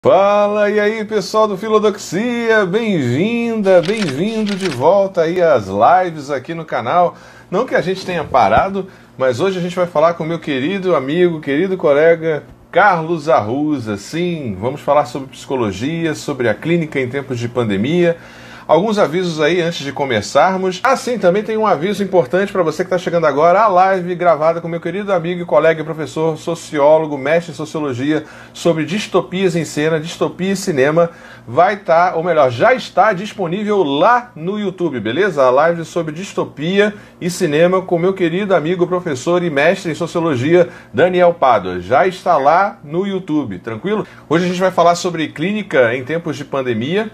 Fala, e aí pessoal do Filodoxia, bem-vinda, bem-vindo de volta aí às lives aqui no canal. Não que a gente tenha parado, mas hoje a gente vai falar com o meu querido amigo, querido colega Carlos Arruza. Sim, vamos falar sobre psicologia, sobre a clínica em tempos de pandemia. Alguns avisos aí antes de começarmos. Sim, também tem um aviso importante para você que está chegando agora. A live gravada com meu querido amigo e colega e professor, sociólogo, mestre em sociologia, sobre distopias em cena, distopia e cinema, vai estar, ou melhor, já está disponível lá no YouTube, beleza? A live sobre distopia e cinema com meu querido amigo, professor e mestre em sociologia, Daniel Pádua. Já está lá no YouTube, tranquilo? Hoje a gente vai falar sobre clínica em tempos de pandemia.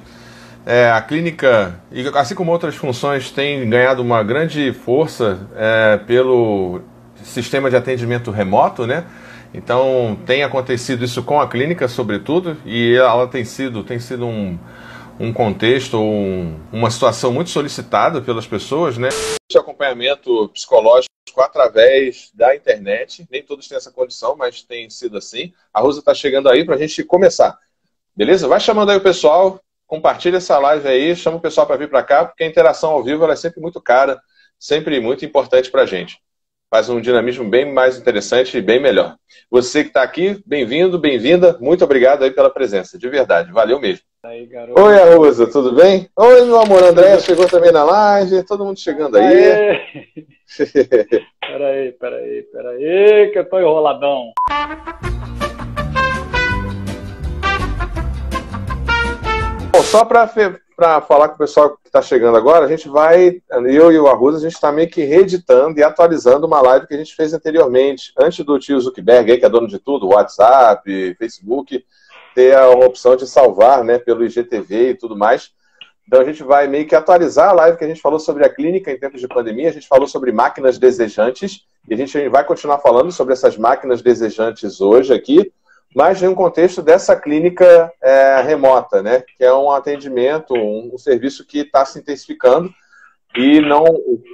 A clínica, assim como outras funções, tem ganhado uma grande força pelo sistema de atendimento remoto, né? Então tem acontecido isso com a clínica, sobretudo, e ela tem sido um contexto, uma situação muito solicitada pelas pessoas, né? Esse acompanhamento psicológico através da internet, nem todos têm essa condição, mas tem sido assim. A Rosa está chegando aí para a gente começar, beleza? Vai chamando aí o pessoal. Compartilha essa live aí, chama o pessoal para vir para cá, porque a interação ao vivo ela é sempre muito cara, sempre muito importante para a gente. Faz um dinamismo bem mais interessante e bem melhor. Você que está aqui, bem-vindo, bem-vinda, muito obrigado aí pela presença, de verdade, valeu mesmo. Aí, garoto. Oi, Arusa, tudo bem? Oi, meu amor, André chegou também na live, todo mundo chegando aí. Peraí, que eu tô enroladão. Bom, só para falar com o pessoal que está chegando agora, a gente vai, eu e o Arruza, a gente está meio que reeditando e atualizando uma live que a gente fez anteriormente, antes do tio Zuckerberg, aí, que é dono de tudo, WhatsApp, Facebook, ter a opção de salvar, né, pelo IGTV e tudo mais. Então a gente vai meio que atualizar a live que a gente falou sobre a clínica em tempos de pandemia, a gente falou sobre máquinas desejantes, e a gente vai continuar falando sobre essas máquinas desejantes hoje aqui, mas em um contexto dessa clínica remota, né? Que é um atendimento, um serviço que está se intensificando e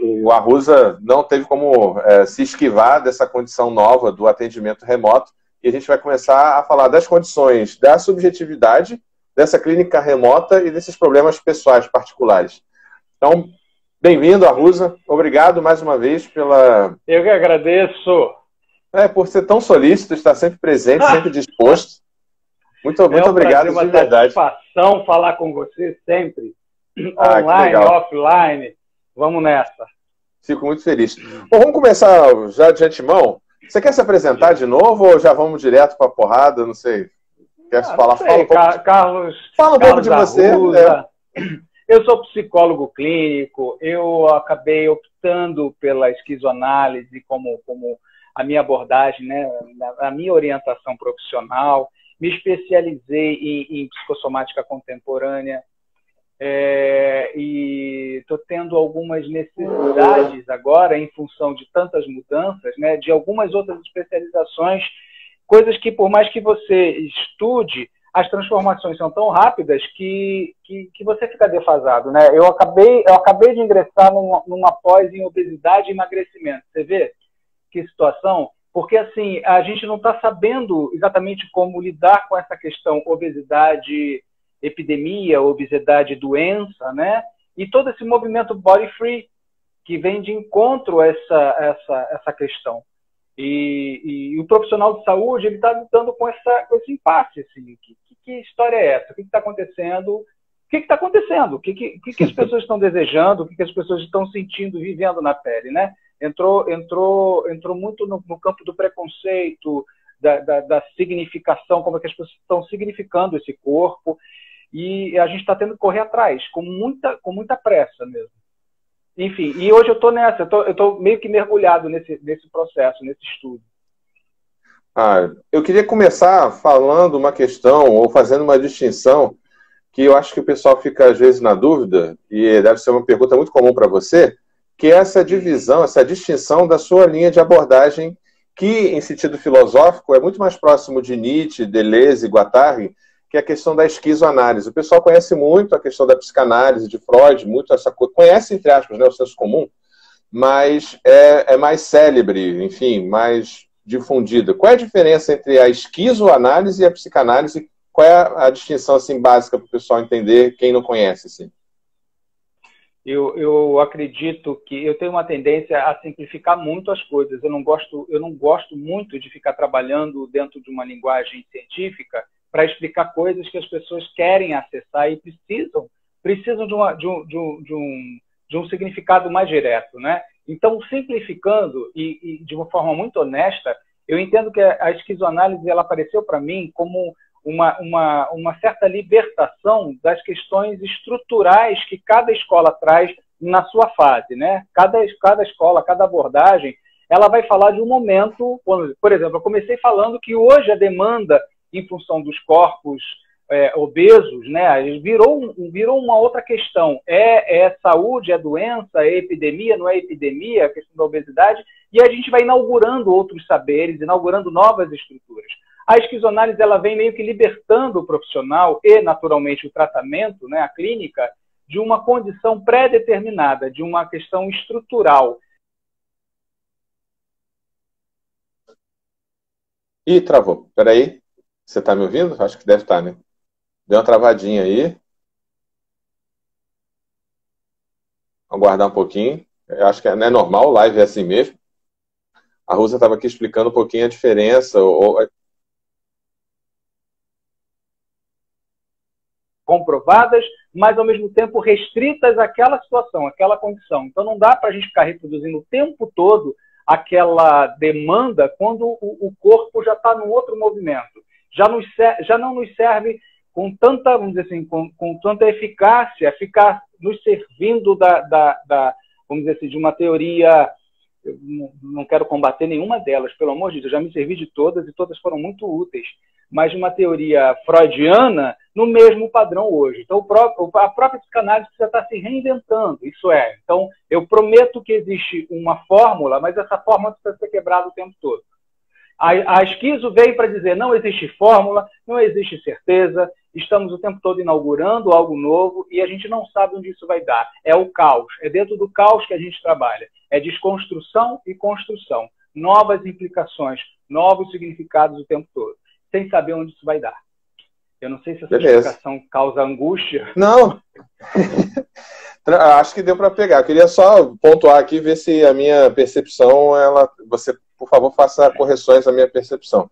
o Arruza não teve como se esquivar dessa condição nova do atendimento remoto, e a gente vai começar a falar das condições da subjetividade dessa clínica remota e desses problemas pessoais particulares. Então, bem-vindo, Arruza, obrigado mais uma vez pela... Eu que agradeço. Por ser tão solícito, estar sempre presente, sempre disposto. Muito obrigado, de verdade. É uma satisfação falar com você sempre. Online, offline. Vamos nessa. Fico muito feliz. Bom, vamos começar já de antemão. Você quer se apresentar de novo ou já vamos direto para a porrada? Não sei. Quer falar? Fala um pouco de você. Eu sou psicólogo clínico. Eu acabei optando pela esquizoanálise como a minha abordagem, né, a minha orientação profissional. Me especializei em psicossomática contemporânea e estou tendo algumas necessidades agora, em função de tantas mudanças, né, de algumas outras especializações, coisas que, por mais que você estude, as transformações são tão rápidas que você fica defasado, né? Eu acabei de ingressar numa pós em obesidade e emagrecimento. Você vê? Que situação, porque assim, a gente não está sabendo exatamente como lidar com essa questão obesidade, epidemia, obesidade, doença, né? E todo esse movimento body free que vem de encontro a essa questão. E o profissional de saúde, ele está lidando com esse impasse, assim. Que história é essa? O que está acontecendo? O que está acontecendo? O que as pessoas estão desejando? O que as pessoas estão sentindo, vivendo na pele, né? Entrou muito no campo do preconceito, da significação, como é que as pessoas estão significando esse corpo, e a gente está tendo que correr atrás, com muita pressa mesmo. Enfim, e hoje eu estou nessa, eu estou meio que mergulhado nesse processo, nesse estudo. Eu queria começar falando uma questão, ou fazendo uma distinção, que eu acho que o pessoal fica às vezes na dúvida, e deve ser uma pergunta muito comum para você, que é essa divisão, essa distinção da sua linha de abordagem, que, em sentido filosófico, é muito mais próximo de Nietzsche, Deleuze e Guattari, que é a questão da esquizoanálise. O pessoal conhece muito a questão da psicanálise, de Freud, muito essa coisa, conhece, entre aspas, né, o senso comum, mas é mais célebre, enfim, mais difundida. Qual é a diferença entre a esquizoanálise e a psicanálise qual é a distinção assim, básica para o pessoal entender, quem não conhece? Assim? Eu acredito que eu tenho uma tendência a simplificar muito as coisas. Eu não gosto muito de ficar trabalhando dentro de uma linguagem científica para explicar coisas que as pessoas querem acessar e precisam de um significado mais direto, né? Então, simplificando e de uma forma muito honesta, eu entendo que a esquizoanálise ela apareceu para mim como uma certa libertação das questões estruturais que cada escola traz na sua fase, né? Cada escola, cada abordagem, ela vai falar de um momento. Por exemplo, eu comecei falando que hoje a demanda em função dos corpos obesos, né, virou uma outra questão. É saúde, é doença, é epidemia, não é epidemia, a questão da obesidade, e a gente vai inaugurando outros saberes, inaugurando novas estruturas. A esquizoanálise ela vem meio que libertando o profissional e, naturalmente, o tratamento, né, a clínica, de uma condição pré-determinada, de uma questão estrutural. Ih, travou. Espera aí. Você está me ouvindo? Acho que deve estar, né? Deu uma travadinha aí. Vamos aguardar um pouquinho. Eu acho que não é normal, live é assim mesmo. A Rosa estava aqui explicando um pouquinho a diferença. Comprovadas, mas ao mesmo tempo restritas àquela situação, àquela condição. Então não dá para a gente ficar reproduzindo o tempo todo aquela demanda quando o corpo já está num outro movimento. Já não nos serve com tanta, vamos dizer assim, com tanta eficácia, ficar nos servindo vamos dizer assim, de uma teoria. Eu não quero combater nenhuma delas, pelo amor de Deus, eu já me servi de todas e todas foram muito úteis, mas de uma teoria freudiana no mesmo padrão hoje. Então, a própria psicanálise precisa estar se reinventando, isso é. Então, eu prometo que existe uma fórmula, mas essa fórmula precisa ser quebrada o tempo todo. A esquizo veio para dizer, não existe fórmula, não existe certeza, estamos o tempo todo inaugurando algo novo e a gente não sabe onde isso vai dar. É o caos, é dentro do caos que a gente trabalha. É desconstrução e construção. Novas implicações, novos significados o tempo todo, sem saber onde isso vai dar. Eu não sei se essa explicação causa angústia. Não, acho que deu para pegar. Eu queria só pontuar aqui, ver se a minha percepção, você, por favor, faça correções na minha percepção.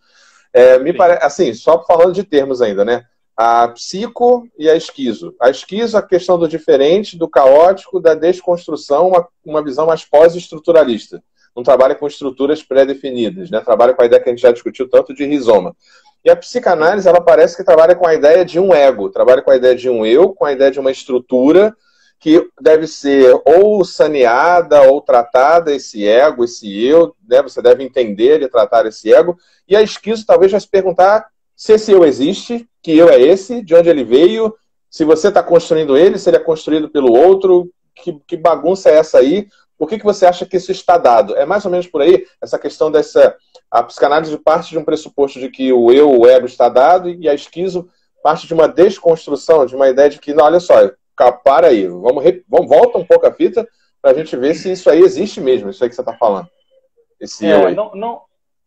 Me parece, assim, só falando de termos ainda, né? A psico e a esquizo. A esquizo, a questão do diferente, do caótico, da desconstrução, uma visão mais pós-estruturalista. Não trabalha com estruturas pré-definidas, né? Trabalha com a ideia que a gente já discutiu tanto de rizoma. E a psicanálise, ela parece que trabalha com a ideia de um ego, trabalha com a ideia de um eu, com a ideia de uma estrutura que deve ser ou saneada ou tratada, esse ego, esse eu, né? Você deve entender e tratar esse ego. E a esquizo talvez vai se perguntar se esse eu existe, que eu é esse, de onde ele veio, se você está construindo ele, se ele é construído pelo outro, que bagunça é essa aí? Por que você acha que isso está dado? É mais ou menos por aí, essa questão a psicanálise parte de um pressuposto de que o eu, o ego está dado, e a esquizo parte de uma desconstrução, de uma ideia de que, não, olha só, para aí, volta um pouco a fita para a gente ver se isso aí existe mesmo, isso aí que você está falando. Esse eu aí.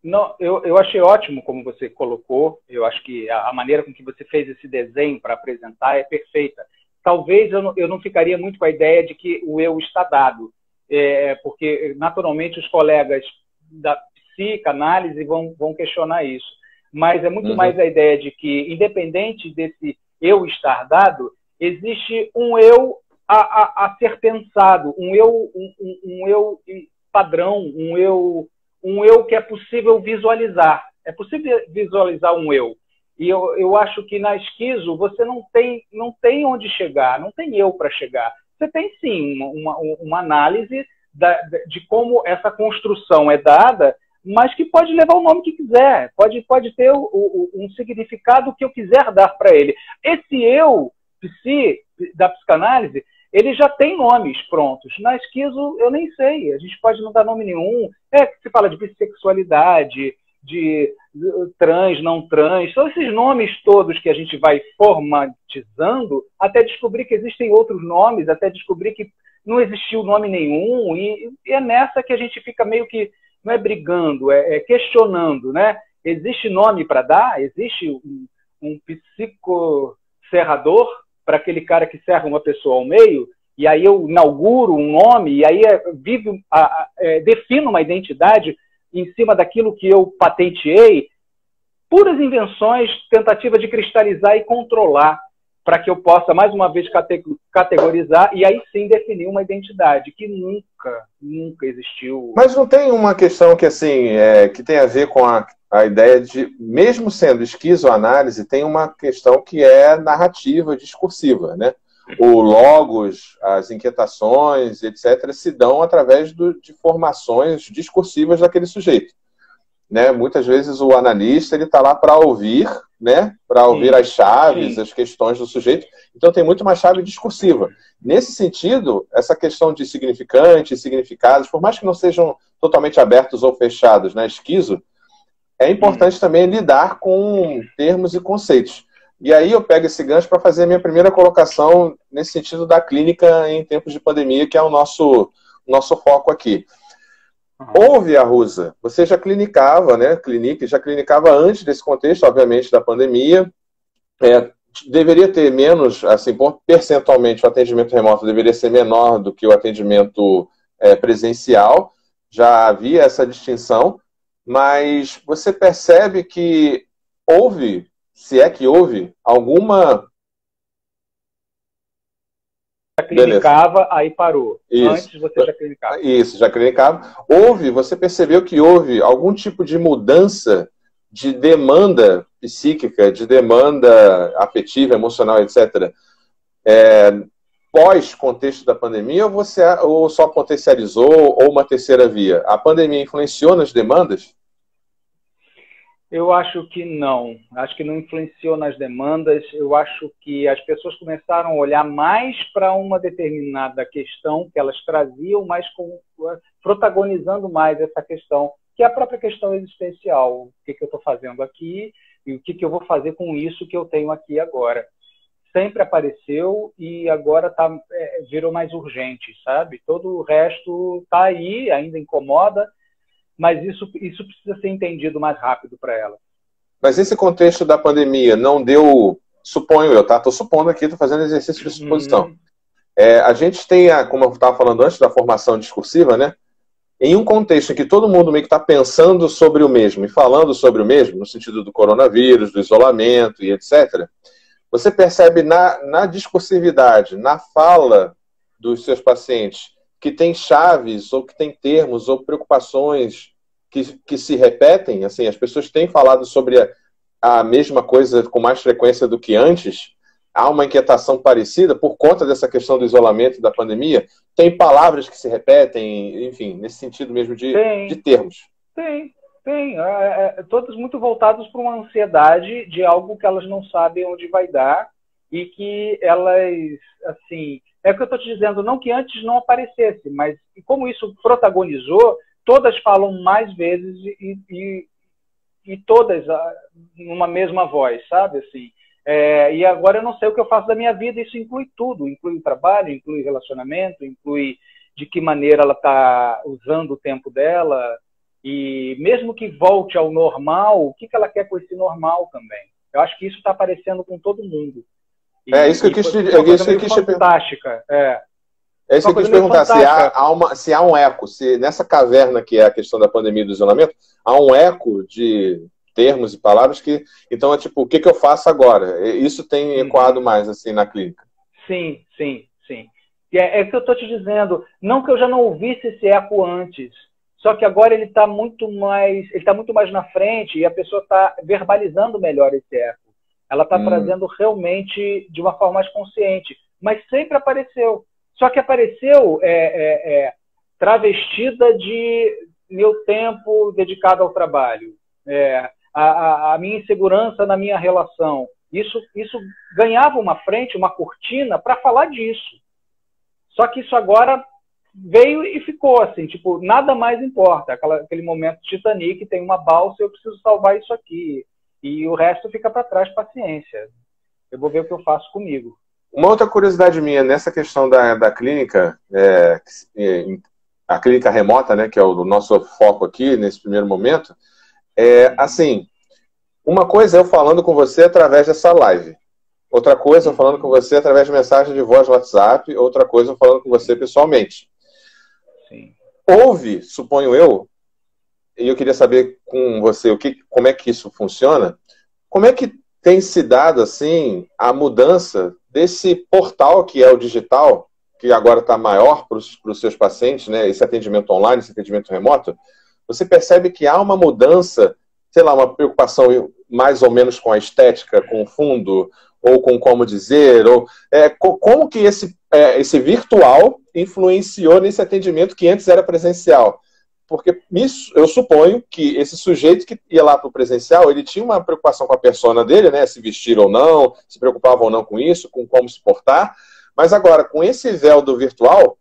Não, eu achei ótimo como você colocou. Eu acho que a maneira com que você fez esse desenho para apresentar é perfeita. Talvez eu não ficaria muito com a ideia de que o eu está dado, porque naturalmente os colegas da psicanálise vão questionar isso. Mas é muito mais a ideia de que, independente desse eu estar dado, existe um eu a ser pensado, um eu padrão, um eu que é possível visualizar. É possível visualizar um eu. E eu acho que na esquizo você não tem onde chegar, não tem eu para chegar. Você tem sim uma análise de como essa construção é dada, mas que pode levar o nome que quiser, pode ter um significado que eu quiser dar para ele. Esse eu da psicanálise, ele já tem nomes prontos. Na esquizo, eu nem sei. A gente pode não dar nome nenhum. Se fala de bissexualidade, de trans, não trans. São esses nomes todos que a gente vai formatizando até descobrir que existem outros nomes, até descobrir que não existiu nome nenhum. E é nessa que a gente fica meio que, não é brigando, questionando, né? Existe nome para dar? Existe um psicocerrador para aquele cara que serra uma pessoa ao meio, e aí eu inauguro um nome, e aí defino uma identidade em cima daquilo que eu patenteei, puras invenções, tentativa de cristalizar e controlar, para que eu possa, mais uma vez, categorizar e aí sim definir uma identidade que nunca existiu. Mas não tem uma questão que, assim, que tem a ver com a ideia de, mesmo sendo esquizoanálise, tem uma questão que é narrativa, discursiva, né? O logos, as inquietações, etc., se dão através de formações discursivas daquele sujeito. Né? Muitas vezes o analista está lá para ouvir, né? Para ouvir as chaves, as questões do sujeito. Então tem muito mais chave discursiva. Nesse sentido, essa questão de significante e significados, por mais que não sejam totalmente abertos ou fechados na esquizo, é importante também lidar com termos e conceitos. E aí eu pego esse gancho para fazer a minha primeira colocação nesse sentido da clínica em tempos de pandemia, que é o nosso foco aqui. Houve, Arusa, você já clinicava, né? Já clinicava antes desse contexto, obviamente, da pandemia. Deveria ter menos, assim, percentualmente, o atendimento remoto deveria ser menor do que o atendimento presencial. Já havia essa distinção, mas você percebe que houve, se é que houve, alguma... Já clinicava, beleza. Aí parou. Isso. Antes você já clinicava. Isso, já clinicava. Você percebeu que houve algum tipo de mudança de demanda psíquica, de demanda afetiva, emocional, etc., pós-contexto da pandemia, ou só potencializou, ou uma terceira via? A pandemia influenciou nas demandas? Eu acho que não. Acho que não influenciou nas demandas. Eu acho que as pessoas começaram a olhar mais para uma determinada questão que elas traziam, mas protagonizando mais essa questão, que é a própria questão existencial. O que eu estou fazendo aqui e o que eu vou fazer com isso que eu tenho aqui agora. Sempre apareceu e agora virou mais urgente, sabe? Todo o resto está aí, ainda incomoda, mas isso precisa ser entendido mais rápido para ela. Mas esse contexto da pandemia não deu, suponho eu, tá? Estou supondo aqui, estou fazendo exercício de suposição. A gente tem, como eu estava falando antes, da formação discursiva, né? Em um contexto em que todo mundo meio que está pensando sobre o mesmo e falando sobre o mesmo, no sentido do coronavírus, do isolamento e etc., você percebe na discursividade, na fala dos seus pacientes, que tem chaves, ou que tem termos, ou preocupações que se repetem, assim, as pessoas têm falado sobre a mesma coisa com mais frequência do que antes, há uma inquietação parecida por conta dessa questão do isolamento e da pandemia, tem palavras que se repetem, enfim, nesse sentido mesmo de termos. Tem. Todos muito voltados para uma ansiedade de algo que elas não sabem onde vai dar e que elas, assim... É o que eu estou te dizendo, não que antes não aparecesse, mas como isso protagonizou, todas falam mais vezes e todas numa mesma voz, sabe? Assim, e agora eu não sei o que eu faço da minha vida, isso inclui tudo, inclui o trabalho, inclui relacionamento, inclui de que maneira ela está usando o tempo dela, e mesmo que volte ao normal, o que ela quer com esse normal também. Eu acho que isso está aparecendo com todo mundo. Isso que eu quis te perguntar. É isso que eu quis te perguntar, se há um eco, se nessa caverna que é a questão da pandemia e do isolamento, há um eco de termos e palavras que, então, é tipo, o que eu faço agora? Isso tem ecoado mais, assim, na clínica? Sim. É o que eu estou te dizendo, não que eu já não ouvisse esse eco antes, só que agora ele está muito mais na frente e a pessoa está verbalizando melhor esse eco. Ela está trazendo realmente de uma forma mais consciente. Mas sempre apareceu. Só que apareceu travestida de meu tempo dedicado ao trabalho. A minha insegurança na minha relação. Isso ganhava uma frente, uma cortina para falar disso. Só que isso agora veio e ficou assim, tipo, nada mais importa. Aquele momento Titanic, tem uma balsa, eu preciso salvar isso aqui. E o resto fica para trás, paciência. Eu vou ver o que eu faço comigo. Uma outra curiosidade minha, nessa questão da clínica, a clínica remota, né, que é o nosso foco aqui, nesse primeiro momento, assim, Uma coisa é eu falando com você através dessa live. Outra coisa, eu falando com você através de mensagem de voz no WhatsApp. Outra coisa, eu falando com você pessoalmente. Sim. Houve, suponho eu, e eu queria saber com você como é que isso funciona. Como é que tem se dado assim a mudança desse portal que é o digital, que agora está maior para os seus pacientes, né? Esse atendimento online, esse atendimento remoto? Você percebe que há uma mudança, sei lá, uma preocupação mais ou menos com a estética, com o fundo, ou com como dizer, ou como que esse virtual influenciou nesse atendimento que antes era presencial? Porque eu suponho que esse sujeito que ia lá para o presencial, ele tinha uma preocupação com a persona dele, né? Se vestir ou não, se preocupava ou não com isso, com como se portar. Mas agora, com esse véu do virtual,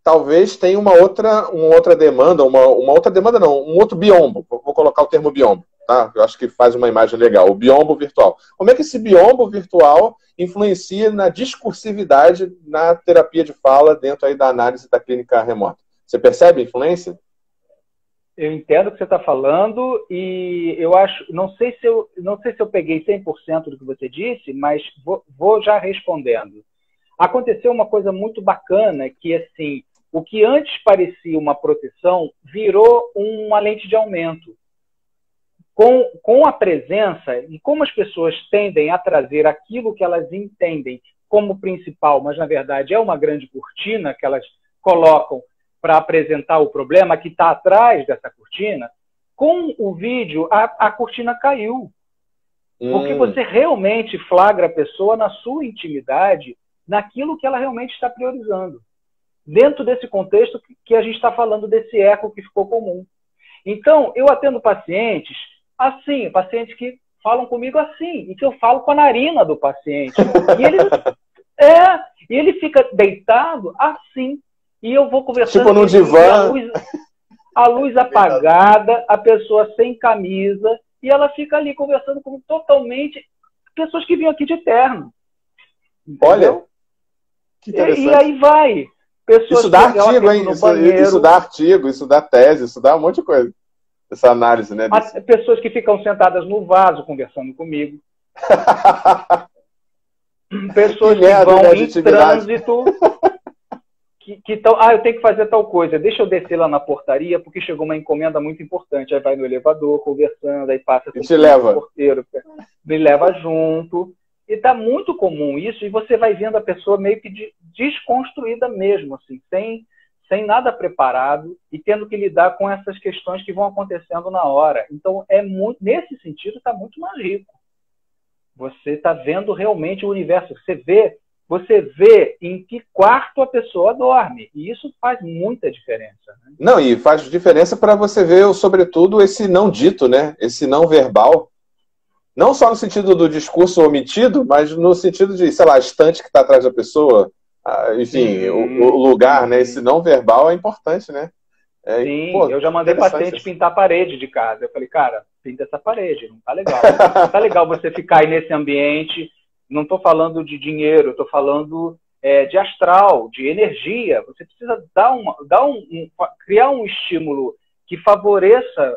talvez tenha uma outra demanda, uma outra demanda não, um outro biombo. Vou colocar o termo biombo, tá? Eu acho que faz uma imagem legal. O biombo virtual. Como é que esse biombo virtual influencia na discursividade na terapia de fala dentro aí da análise da clínica remota? Você percebe a influência? Eu entendo o que você está falando e eu acho, não sei se eu peguei 100% do que você disse, mas vou já respondendo. Aconteceu uma coisa muito bacana que, assim, o que antes parecia uma proteção virou uma lente de aumento. Com a presença e como as pessoas tendem a trazer aquilo que elas entendem como principal, mas na verdade é uma grande cortina que elas colocam para apresentar o problema que está atrás dessa cortina, com o vídeo a cortina caiu. Porque você realmente flagra a pessoa na sua intimidade, naquilo que ela realmente está priorizando. Dentro desse contexto que a gente está falando desse eco que ficou comum. Então, eu atendo pacientes assim, pacientes que falam comigo assim, e que eu falo com a narina do paciente. E ele fica deitado assim. E eu vou conversando... Tipo num divã. A luz apagada, a pessoa sem camisa, e ela fica ali conversando com totalmente pessoas que vinham aqui de terno. Entendeu? Olha, que interessante. E aí vai. Pessoas isso dá artigo, hein? Isso dá artigo, isso dá tese, isso dá um monte de coisa. Essa análise, né? Pessoas que ficam sentadas no vaso conversando comigo. Pessoas que vão em trânsito... eu tenho que fazer tal coisa, deixa eu descer lá na portaria, porque chegou uma encomenda muito importante. Aí vai no elevador, conversando, aí passa com o porteiro, me leva junto. E tá muito comum isso, e você vai vendo a pessoa meio que desconstruída mesmo, assim, sem nada preparado, e tendo que lidar com essas questões que vão acontecendo na hora. Então, nesse sentido, está muito mais rico. Você está vendo realmente o universo. Você vê em que quarto a pessoa dorme. E isso faz muita diferença. Né? Não, e faz diferença para você ver, sobretudo, esse não dito, né? Esse não verbal. Não só no sentido do discurso omitido, mas no sentido de, sei lá, a estante que está atrás da pessoa. Enfim, o lugar, né? Esse não verbal é importante, né? Sim, eu já mandei paciente pintar a parede de casa. Eu falei, cara, pinta essa parede, não tá legal. Não tá legal você ficar aí nesse ambiente... Não estou falando de dinheiro, estou falando de astral, de energia. Você precisa criar um estímulo que favoreça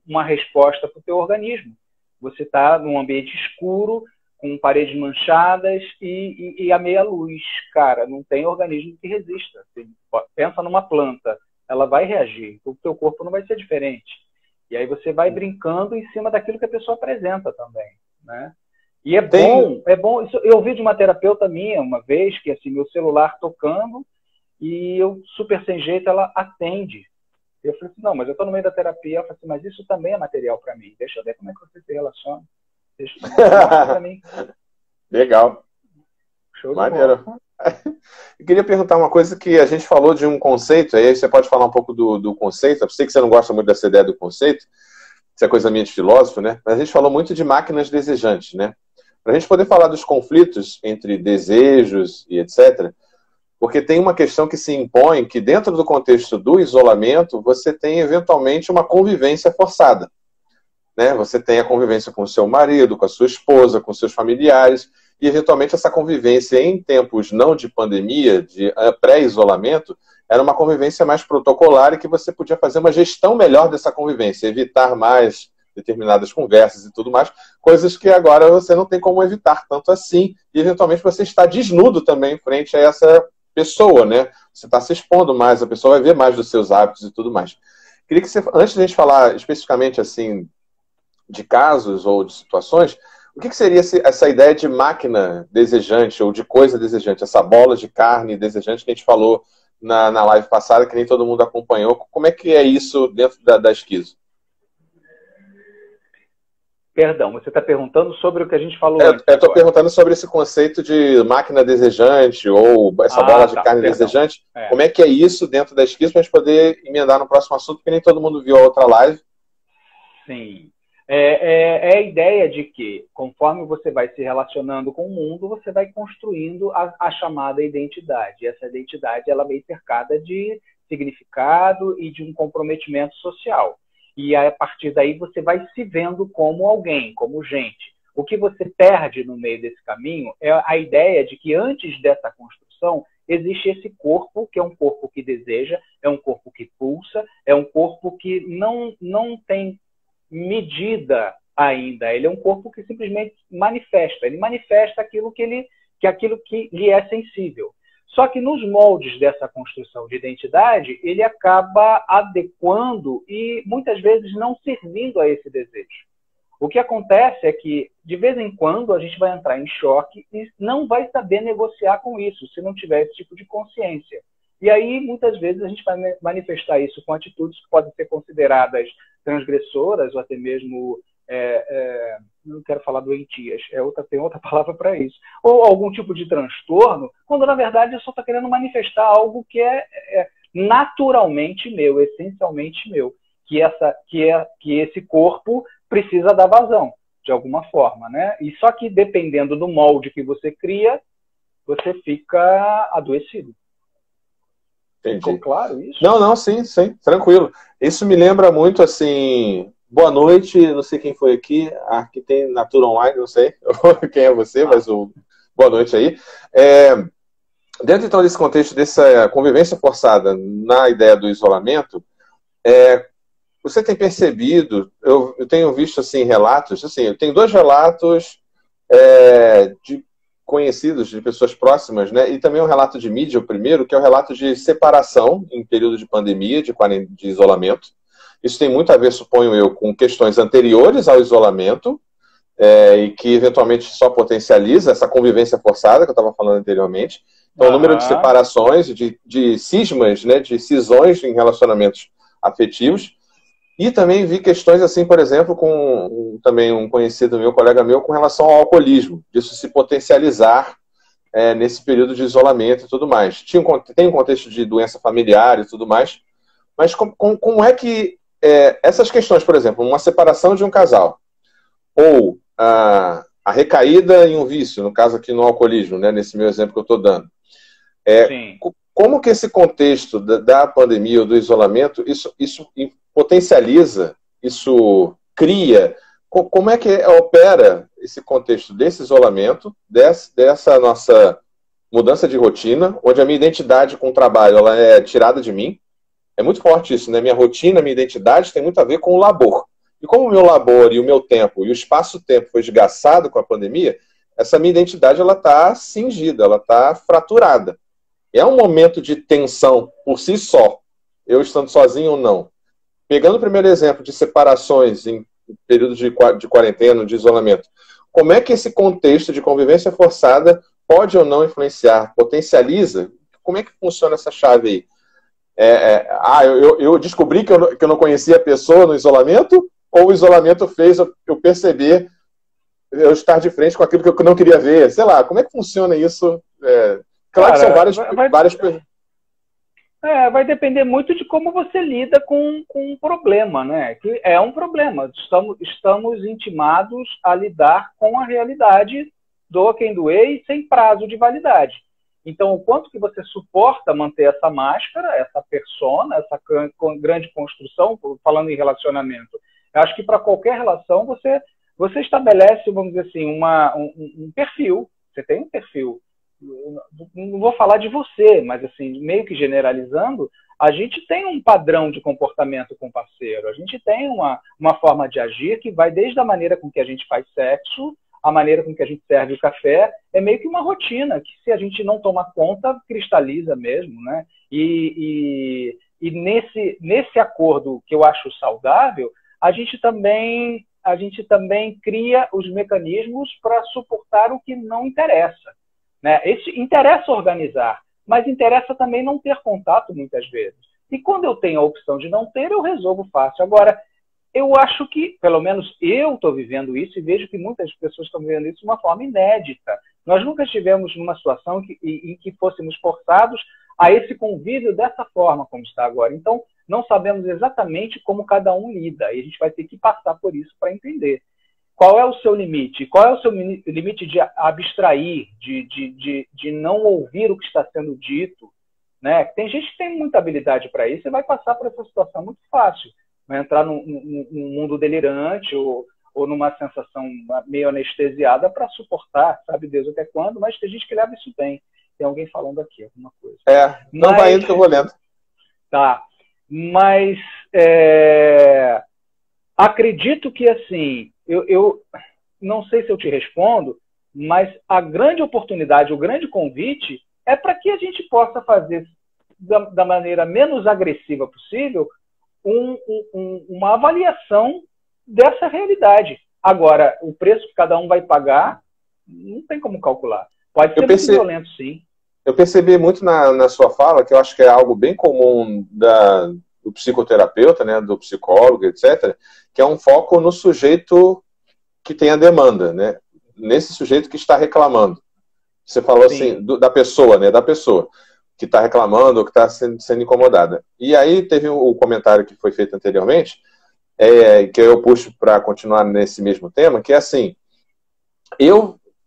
uma resposta para o teu organismo. Você está num ambiente escuro, com paredes manchadas e a meia luz. Cara, não tem organismo que resista. Você pensa numa planta, ela vai reagir. O teu corpo não vai ser diferente. E aí você vai brincando em cima daquilo que a pessoa apresenta também, né? E é bom. Isso, eu ouvi de uma terapeuta minha uma vez, que assim, meu celular tocando, e eu, super sem jeito, ela atende. Eu falei assim, não, mas eu estou no meio da terapia. Ela falou assim, mas isso também é material para mim. Deixa eu ver como é que você se relaciona. Deixa eu ver para mim. Legal. Show de maneiro. bola. Eu queria perguntar uma coisa que a gente falou de um conceito, aí você pode falar um pouco do conceito. Eu sei que você não gosta muito dessa ideia do conceito, isso é coisa minha de filósofo, né? Mas a gente falou muito de máquinas desejantes, né? Para a gente poder falar dos conflitos entre desejos e etc., porque tem uma questão que se impõe que dentro do contexto do isolamento você tem eventualmente uma convivência forçada, né? Você tem a convivência com o seu marido, com a sua esposa, com seus familiares, e eventualmente essa convivência em tempos não de pandemia, de pré-isolamento, era uma convivência mais protocolar e que você podia fazer uma gestão melhor dessa convivência, evitar mais determinadas conversas e tudo mais, coisas que agora você não tem como evitar tanto assim, e eventualmente você está desnudo também em frente a essa pessoa, né? Você está se expondo mais, a pessoa vai ver mais dos seus hábitos e tudo mais. Queria que você, antes de a gente falar especificamente assim de casos ou de situações, o que seria essa ideia de máquina desejante ou de coisa desejante, essa bola de carne desejante que a gente falou na live passada, que nem todo mundo acompanhou? Como é que é isso dentro da Esquizo? Perdão, você está perguntando sobre o que a gente falou antes. Eu estou perguntando sobre esse conceito de máquina desejante ou essa bola de carne desejante. Como é que é isso dentro da Esquizo para a gente poder emendar no próximo assunto, porque nem todo mundo viu a outra live. Sim. É a ideia de que, conforme você vai se relacionando com o mundo, você vai construindo a chamada identidade. E essa identidade ela vem cercada de significado e de um comprometimento social. E a partir daí você vai se vendo como alguém, como gente. O que você perde no meio desse caminho é a ideia de que antes dessa construção existe esse corpo, que é um corpo que deseja, é um corpo que pulsa, é um corpo que não tem medida ainda. Ele é um corpo que simplesmente manifesta. Ele manifesta aquilo que lhe é sensível. Só que nos moldes dessa construção de identidade, ele acaba adequando e muitas vezes não servindo a esse desejo. O que acontece é que, de vez em quando, a gente vai entrar em choque e não vai saber negociar com isso, se não tiver esse tipo de consciência. E aí, muitas vezes, a gente vai manifestar isso com atitudes que podem ser consideradas transgressoras ou até mesmo, não quero falar doentias, tem outra palavra para isso, ou algum tipo de transtorno, quando, na verdade, eu só estou querendo manifestar algo que é naturalmente meu, essencialmente meu, que esse corpo precisa dar vazão, de alguma forma, né? E só que, dependendo do molde que você cria, você fica adoecido. Entendi. Ficou claro isso? Não, sim, tranquilo. Isso me lembra muito, assim, boa noite, não sei quem foi aqui, aqui tem Natura Online, não sei quem é você, mas boa noite aí. Dentro, então, desse contexto, dessa convivência forçada na ideia do isolamento, você tem percebido, eu tenho visto, assim, relatos, assim, eu tenho 2 relatos de conhecidos, de pessoas próximas, né? E também um relato de mídia, o primeiro, que é o relato de separação em período de pandemia, de isolamento. Isso tem muito a ver, suponho eu, com questões anteriores ao isolamento, e que eventualmente só potencializa essa convivência forçada que eu estava falando anteriormente. Então, o número de separações, de cismas, né? De cisões em relacionamentos afetivos. E também vi questões assim, por exemplo, com também um conhecido meu, colega meu, com relação ao alcoolismo, disso se potencializar nesse período de isolamento e tudo mais. Tem um contexto de doença familiar e tudo mais, mas como é que essas questões, por exemplo, uma separação de um casal, ou a recaída em um vício, no caso aqui no alcoolismo, né, nesse meu exemplo que eu estou dando, como que esse contexto da pandemia ou do isolamento, isso potencializa, isso cria, como é que opera esse contexto desse isolamento, dessa nossa mudança de rotina, onde a minha identidade com o trabalho ela é tirada de mim. É muito forte isso, né? Minha rotina, minha identidade tem muito a ver com o labor. E como o meu labor e o meu tempo e o espaço-tempo foi esgaçado com a pandemia, essa minha identidade ela está cingida, ela está fraturada. É um momento de tensão por si só, eu estando sozinho ou não. Pegando o primeiro exemplo de separações em período de quarentena, de isolamento, como é que esse contexto de convivência forçada pode ou não influenciar, potencializa? Como é que funciona essa chave aí? Eu descobri que eu não conhecia a pessoa no isolamento, ou o isolamento fez eu perceber, eu estar de frente com aquilo que eu não queria ver? Sei lá, como é que funciona isso? Claro que são várias coisas. Vai depender muito de como você lida com um problema, né? Que é um problema. Estamos intimados a lidar com a realidade, doa quem doer e sem prazo de validade. Então, o quanto que você suporta manter essa máscara, essa persona, essa grande construção, falando em relacionamento, eu acho que para qualquer relação você estabelece, vamos dizer assim, um perfil. Você tem um perfil. No não vou falar de você, mas assim, meio que generalizando, a gente tem um padrão de comportamento com o parceiro, a gente tem uma forma de agir que vai desde a maneira com que a gente faz sexo, a maneira com que a gente serve o café, é meio que uma rotina, que se a gente não tomar conta, cristaliza mesmo, né? E nesse acordo que eu acho saudável, a gente também cria os mecanismos para suportar o que não interessa, né? Interessa organizar, mas interessa também não ter contato muitas vezes. E quando eu tenho a opção de não ter, eu resolvo fácil. Agora, eu acho que, pelo menos eu estou vivendo isso e vejo que muitas pessoas estão vivendo isso de uma forma inédita. Nós nunca estivemos numa situação em que fôssemos forçados a esse convívio dessa forma como está agora. Então, não sabemos exatamente como cada um lida e a gente vai ter que passar por isso para entender. Qual é o seu limite? Qual é o seu limite de abstrair, de não ouvir o que está sendo dito? Né? Tem gente que tem muita habilidade para isso e vai passar por essa situação muito fácil. Vai entrar num mundo delirante ou numa sensação meio anestesiada para suportar, sabe Deus até quando, mas tem gente que leva isso bem. Tem alguém falando aqui alguma coisa. Não vai indo que eu vou lendo. Tá, mas acredito que, assim, eu não sei se eu te respondo, mas a grande oportunidade, o grande convite é para que a gente possa fazer da maneira menos agressiva possível uma avaliação dessa realidade. Agora, o preço que cada um vai pagar, não tem como calcular. Pode ser muito violento, sim. Eu percebi muito na sua fala, que eu acho que é algo bem comum do psicoterapeuta, né, do psicólogo, etc., que é um foco no sujeito que tem a demanda, né? Nesse sujeito que está reclamando. Você falou assim, da pessoa, né? Da pessoa que está reclamando ou que está sendo incomodada. E aí teve o comentário que foi feito anteriormente, que eu puxo para continuar nesse mesmo tema, que é assim,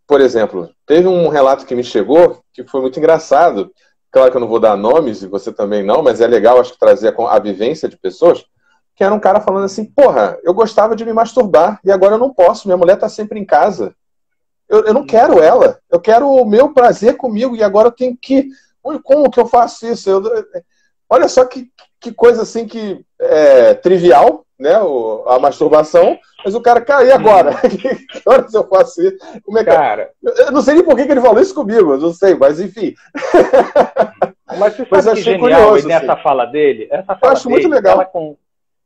por exemplo, teve um relato que me chegou que foi muito engraçado. Claro que eu não vou dar nomes, e você também não, mas é legal, acho que trazer a vivência de pessoas, que era um cara falando assim, porra, eu gostava de me masturbar, e agora eu não posso, minha mulher está sempre em casa. Eu não quero ela, eu quero o meu prazer comigo, e agora eu tenho que... Como que eu faço isso? Olha só que coisa assim que é trivial, né? A masturbação, mas o cara, cara, e agora? Que horas eu faço isso? Como é que... Cara, eu não sei nem por que ele falou isso comigo, eu não sei, mas enfim. Mas você sabe que genial curioso, nessa assim. Fala dele? Essa fala eu acho dele, muito legal.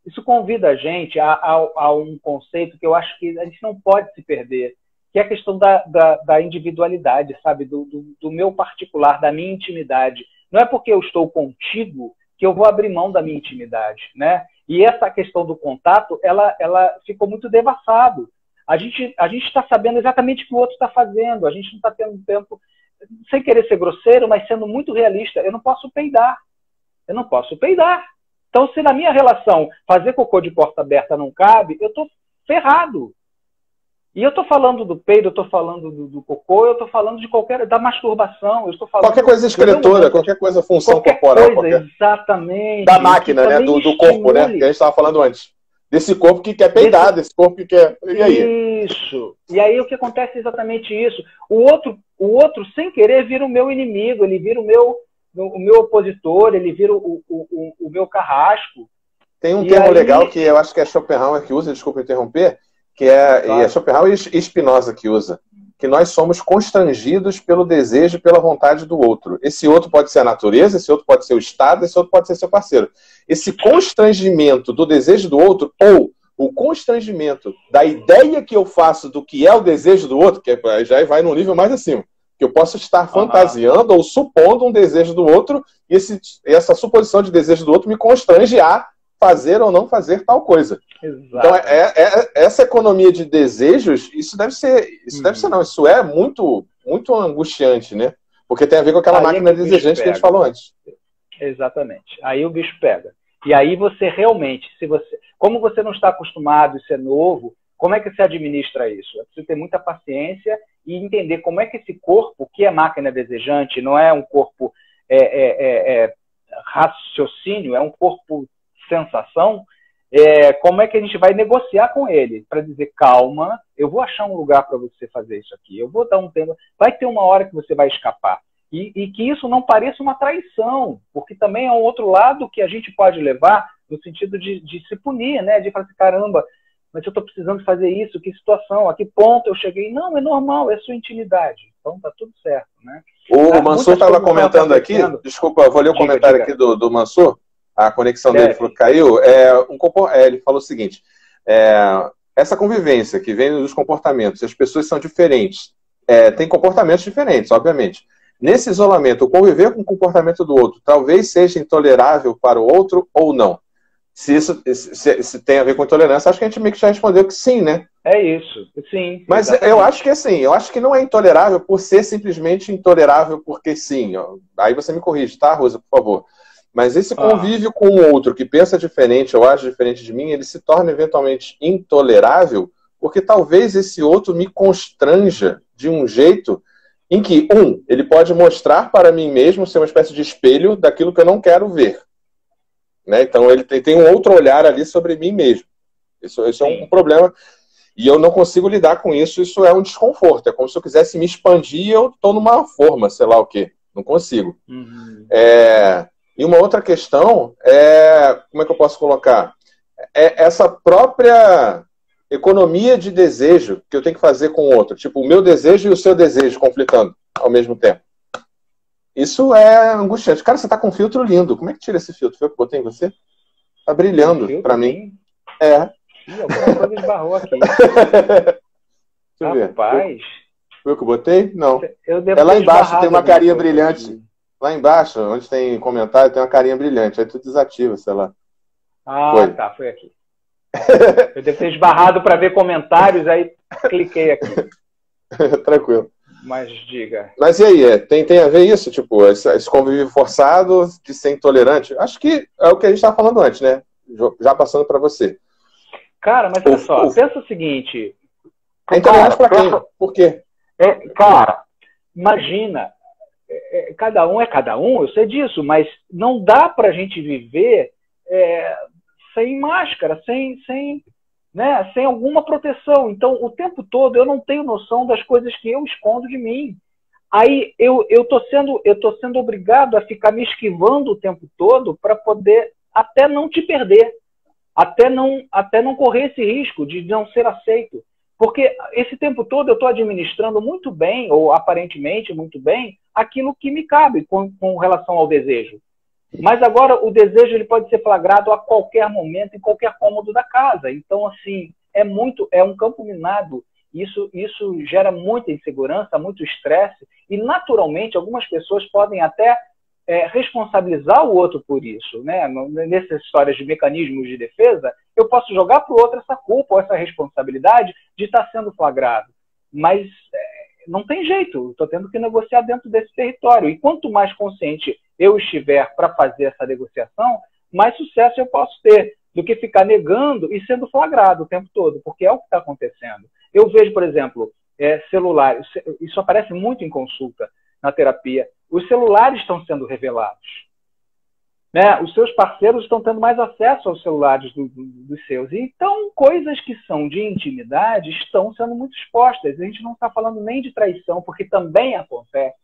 Isso convida a gente a um conceito que eu acho que a gente não pode se perder, que é a questão da individualidade, sabe? Do meu particular, da minha intimidade. Não é porque eu estou contigo que eu vou abrir mão da minha intimidade, né? E essa questão do contato, ela ficou muito devassado. A gente está sabendo exatamente o que o outro está fazendo, a gente não está tendo tempo, sem querer ser grosseiro, mas sendo muito realista, eu não posso peidar. Eu não posso peidar. Então, se na minha relação fazer cocô de porta aberta não cabe, eu estou ferrado. E eu estou falando do peido, eu estou falando do cocô, eu estou falando da masturbação, eu estou falando... Qualquer coisa excretora, qualquer coisa, função corporal. Exatamente. Da máquina, né? Do corpo, né? Que a gente estava falando antes. Desse corpo que quer peidar, desse corpo que quer... E aí? Isso. E aí o que acontece é exatamente isso. O outro, sem querer, vira o meu inimigo, ele vira o meu opositor, ele vira o meu carrasco. Tem um termo legal que eu acho que é Schopenhauer que usa, desculpa interromper, que é Schopenhauer e Spinoza que usa, que nós somos constrangidos pelo desejo e pela vontade do outro. Esse outro pode ser a natureza, esse outro pode ser o Estado, esse outro pode ser seu parceiro. Esse constrangimento do desejo do outro, ou o constrangimento da ideia que eu faço do que é o desejo do outro, que já vai num nível mais acima, que eu posso estar fantasiando ou supondo um desejo do outro, e essa suposição de desejo do outro me constrange a fazer ou não fazer tal coisa. Exato. Então, essa economia de desejos, isso é muito, muito angustiante, né? Porque tem a ver com aquela máquina desejante que a gente falou antes. Exatamente. Aí o bicho pega. E aí você realmente, como você não está acostumado, isso é novo, como é que você administra isso? É preciso ter muita paciência e entender como é que esse corpo, que é máquina desejante, não é um corpo raciocínio, é um corpo sensação, como é que a gente vai negociar com ele para dizer, calma, eu vou achar um lugar para você fazer isso aqui, eu vou dar um tempo, vai ter uma hora que você vai escapar. E que isso não pareça uma traição, porque também é um outro lado que a gente pode levar no sentido de se punir, né? De falar assim, caramba, mas eu estou precisando fazer isso, que situação, a que ponto eu cheguei? Não, é normal, é sua intimidade. Então tá tudo certo, né? O Mansur estava comentando aqui, desculpa, eu vou ler o comentário aqui do Mansur, a conexão dele falou que caiu. Ele falou o seguinte, essa convivência que vem dos comportamentos, as pessoas são diferentes, têm comportamentos diferentes, obviamente. Nesse isolamento, o conviver com o comportamento do outro talvez seja intolerável para o outro ou não. Se isso se tem a ver com intolerância, acho que a gente meio que já respondeu que sim, né? É isso, sim. Mas exatamente. Eu acho que assim, eu acho que não é intolerável por ser simplesmente intolerável porque sim. Aí você me corrige, tá, Rosa, por favor. Mas esse convívio com o outro que pensa diferente ou age diferente de mim, ele se torna eventualmente intolerável porque talvez esse outro me constranja de um jeito em que, ele pode mostrar para mim mesmo ser uma espécie de espelho daquilo que eu não quero ver. Né? Então ele tem um outro olhar ali sobre mim mesmo. Isso é um problema. E eu não consigo lidar com isso, isso é um desconforto. É como se eu quisesse me expandir e eu estou numa forma, sei lá o quê. Não consigo. E uma outra questão como é que eu posso colocar? Essa própria economia de desejo que eu tenho que fazer com o outro. Tipo, o meu desejo e o seu desejo conflitando ao mesmo tempo. Isso é angustiante. Cara, você tá com um filtro lindo. Como é que tira esse filtro? Foi eu que botei em você? Tá brilhando pra mim. Ih, alguma coisa esbarrou aqui. Deixa eu ver. Rapaz. Foi eu que botei? Não. Lá embaixo tem uma carinha brilhante. Aqui. Lá embaixo, onde tem comentário, tem uma carinha brilhante. Aí tu desativa, sei lá. Foi aqui. Eu devo ter esbarrado para ver comentários, aí cliquei aqui. Tranquilo. Mas diga. Mas e aí, tem a ver isso? Tipo, esse convívio forçado de ser intolerante? Acho que é o que a gente estava falando antes, né? Já passando para você. Cara, mas olha só, pensa o seguinte. É intolerante para quem? Por quê? Cara, imagina, cada um é cada um, eu sei disso, mas não dá para a gente viver sem máscara, sem alguma proteção. Então, o tempo todo eu não tenho noção das coisas que eu escondo de mim. Aí eu tô sendo obrigado a ficar me esquivando o tempo todo para poder até não te perder, até não correr esse risco de não ser aceito. Porque esse tempo todo eu estou administrando muito bem, ou aparentemente muito bem, aquilo que me cabe com relação ao desejo. Mas agora o desejo ele pode ser flagrado a qualquer momento, em qualquer cômodo da casa. Então, assim, é um campo minado. Isso gera muita insegurança, muito estresse. E, naturalmente, algumas pessoas podem até responsabilizar o outro por isso. Né? Nessas histórias de mecanismos de defesa, eu posso jogar para o outro essa culpa ou essa responsabilidade de estar sendo flagrado. Mas não tem jeito. Estou tendo que negociar dentro desse território. E quanto mais consciente eu estiver para fazer essa negociação, mais sucesso eu posso ter do que ficar negando e sendo flagrado o tempo todo, porque é o que está acontecendo. Eu vejo, por exemplo, celulares, isso aparece muito em consulta na terapia, os celulares estão sendo revelados. Né? Os seus parceiros estão tendo mais acesso aos celulares dos seus. Então, coisas que são de intimidade estão sendo muito expostas. A gente não está falando nem de traição, porque também acontece.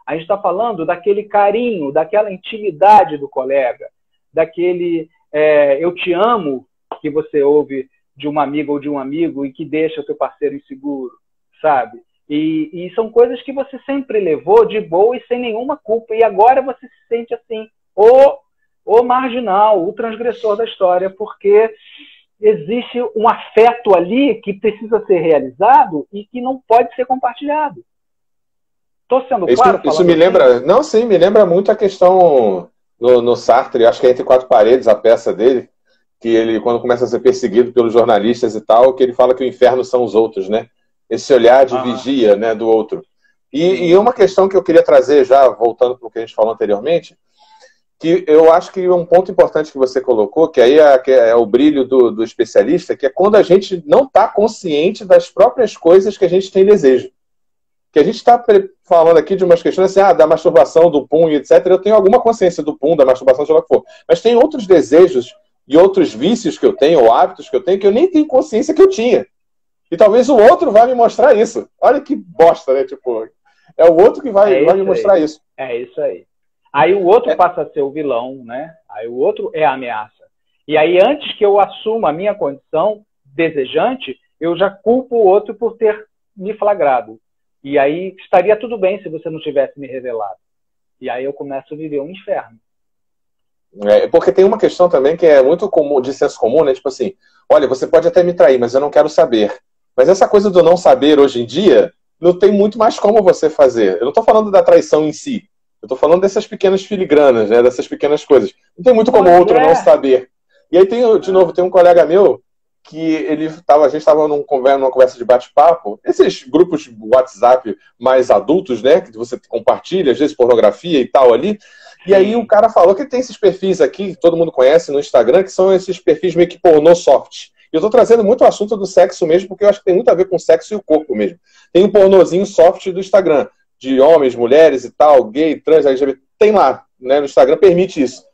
A gente está falando daquele carinho, daquela intimidade do colega, daquele eu te amo que você ouve de uma amiga ou de um amigo e que deixa o teu parceiro inseguro, sabe? E são coisas que você sempre levou de boa e sem nenhuma culpa. E agora você se sente assim, o marginal, o transgressor da história, porque existe um afeto ali que precisa ser realizado e que não pode ser compartilhado. Estou sendo claro? Isso me lembra... Não, sim, me lembra muito a questão no Sartre, acho que é Entre Quatro Paredes, a peça dele, que ele, quando começa a ser perseguido pelos jornalistas e tal, que ele fala que o inferno são os outros, né? Esse olhar de vigia, né, do outro. E uma questão que eu queria trazer, já voltando para o que a gente falou anteriormente, que eu acho que um ponto importante que você colocou, que aí é o brilho do especialista, que é quando a gente não está consciente das próprias coisas que a gente tem desejo. Que a gente está falando aqui de umas questões assim, da masturbação, do pum, etc. Eu tenho alguma consciência do pum, da masturbação, seja lá o que for. Mas tem outros desejos e outros vícios que eu tenho, ou hábitos que eu tenho, que eu nem tenho consciência que eu tinha. E talvez o outro vá me mostrar isso. Olha que bosta, né? Tipo, É o outro que vai me mostrar isso. É isso aí. Aí o outro passa a ser o vilão, né? Aí o outro é a ameaça. E aí, antes que eu assuma a minha condição desejante, eu já culpo o outro por ter me flagrado. E aí estaria tudo bem se você não tivesse me revelado. E aí eu começo a viver um inferno. Porque tem uma questão também que é muito comum, de senso comum, né? Tipo assim, olha, você pode até me trair, mas eu não quero saber. Mas essa coisa do não saber hoje em dia, não tem muito mais como você fazer. Eu não estou falando da traição em si. Eu estou falando dessas pequenas filigranas, né? Dessas pequenas coisas. Não tem muito como outro não saber. E aí, de novo, tem um colega meu que a gente estava numa conversa de bate-papo, esses grupos de WhatsApp mais adultos, né? Que você compartilha, às vezes pornografia e tal ali. E aí o cara falou que tem esses perfis aqui, que todo mundo conhece no Instagram, que são esses perfis meio que pornô soft. E eu tô trazendo muito o assunto do sexo mesmo, porque eu acho que tem muito a ver com o sexo e o corpo mesmo. Tem um pornozinho soft do Instagram, de homens, mulheres e tal, gay, trans, LGBT. Tem lá, né? No Instagram permite isso.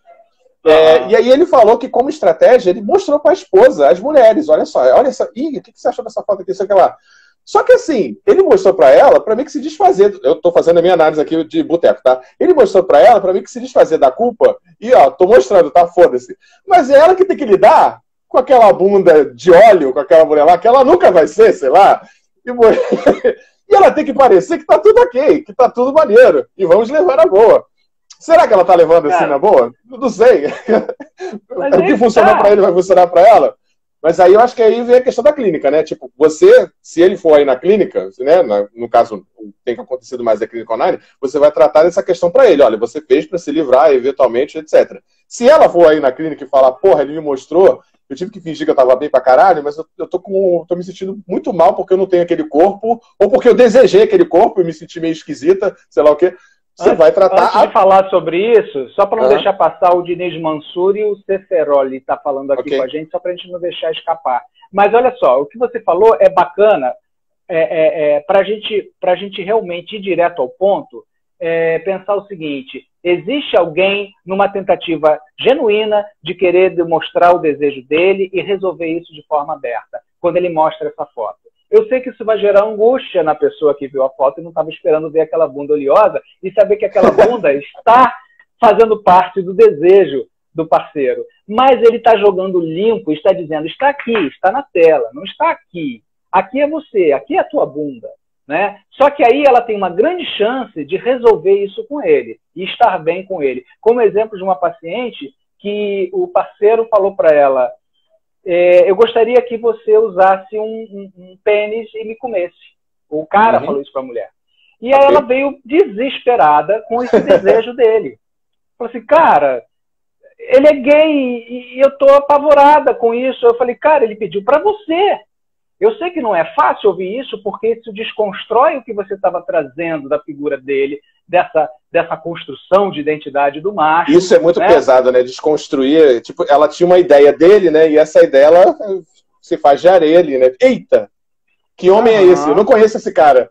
E aí ele falou que, como estratégia, ele mostrou para a esposa, as mulheres, olha só, ih, o que você achou dessa foto aqui, isso aqui lá. Só que assim, ele mostrou para ela, para mim que se desfazer, eu tô fazendo a minha análise aqui de boteco, tá? Ele mostrou para ela, para mim que se desfazer da culpa, e ó, tô mostrando, tá? Foda-se. Mas é ela que tem que lidar com aquela bunda de óleo, com aquela mulher lá, que ela nunca vai ser, sei lá, e ela tem que parecer que tá tudo ok, que tá tudo maneiro, e vamos levar na boa. Será que ela tá levando assim na boa? Não sei. O que funcionou para ele vai funcionar para ela? Mas aí eu acho que aí vem a questão da clínica, né? Tipo, você, se ele for aí na clínica, né? No caso, tem acontecido mais a clínica online, você vai tratar dessa questão para ele. Olha, você fez para se livrar, eventualmente, etc. Se ela for aí na clínica e falar, porra, ele me mostrou, eu tive que fingir que eu tava bem pra caralho, mas eu tô me sentindo muito mal porque eu não tenho aquele corpo, ou porque eu desejei aquele corpo e me senti meio esquisita, sei lá o quê. Você vai tratar... Antes de falar sobre isso, só para não deixar passar, o Diniz Mansur e o Ceferoli tá falando aqui com a gente, só para a gente não deixar escapar. Mas olha só, o que você falou é bacana para a gente realmente ir direto ao ponto, pensar o seguinte: existe alguém numa tentativa genuína de querer demonstrar o desejo dele e resolver isso de forma aberta, quando ele mostra essa foto. Eu sei que isso vai gerar angústia na pessoa que viu a foto e não estava esperando ver aquela bunda oleosa e saber que aquela bunda está fazendo parte do desejo do parceiro. Mas ele está jogando limpo, está dizendo, está aqui, está na tela, não está aqui. Aqui é você, aqui é a tua bunda. Né? Só que aí ela tem uma grande chance de resolver isso com ele e estar bem com ele. Como exemplo de uma paciente que o parceiro falou para ela: eu gostaria que você usasse um pênis e me comesse. O cara falou isso para a mulher. E aí ela veio desesperada com esse desejo dele. Falou assim, cara, ele é gay e eu tô apavorada com isso. Eu falei, cara, ele pediu para você. Eu sei que não é fácil ouvir isso, porque isso desconstrói o que você estava trazendo da figura dele, dessa construção de identidade do macho. Isso é muito pesado, né? Desconstruir. Tipo, ela tinha uma ideia dele, né? E essa ideia, ela se faz de areia ali, né? Eita! Que homem é esse? Eu não conheço esse cara.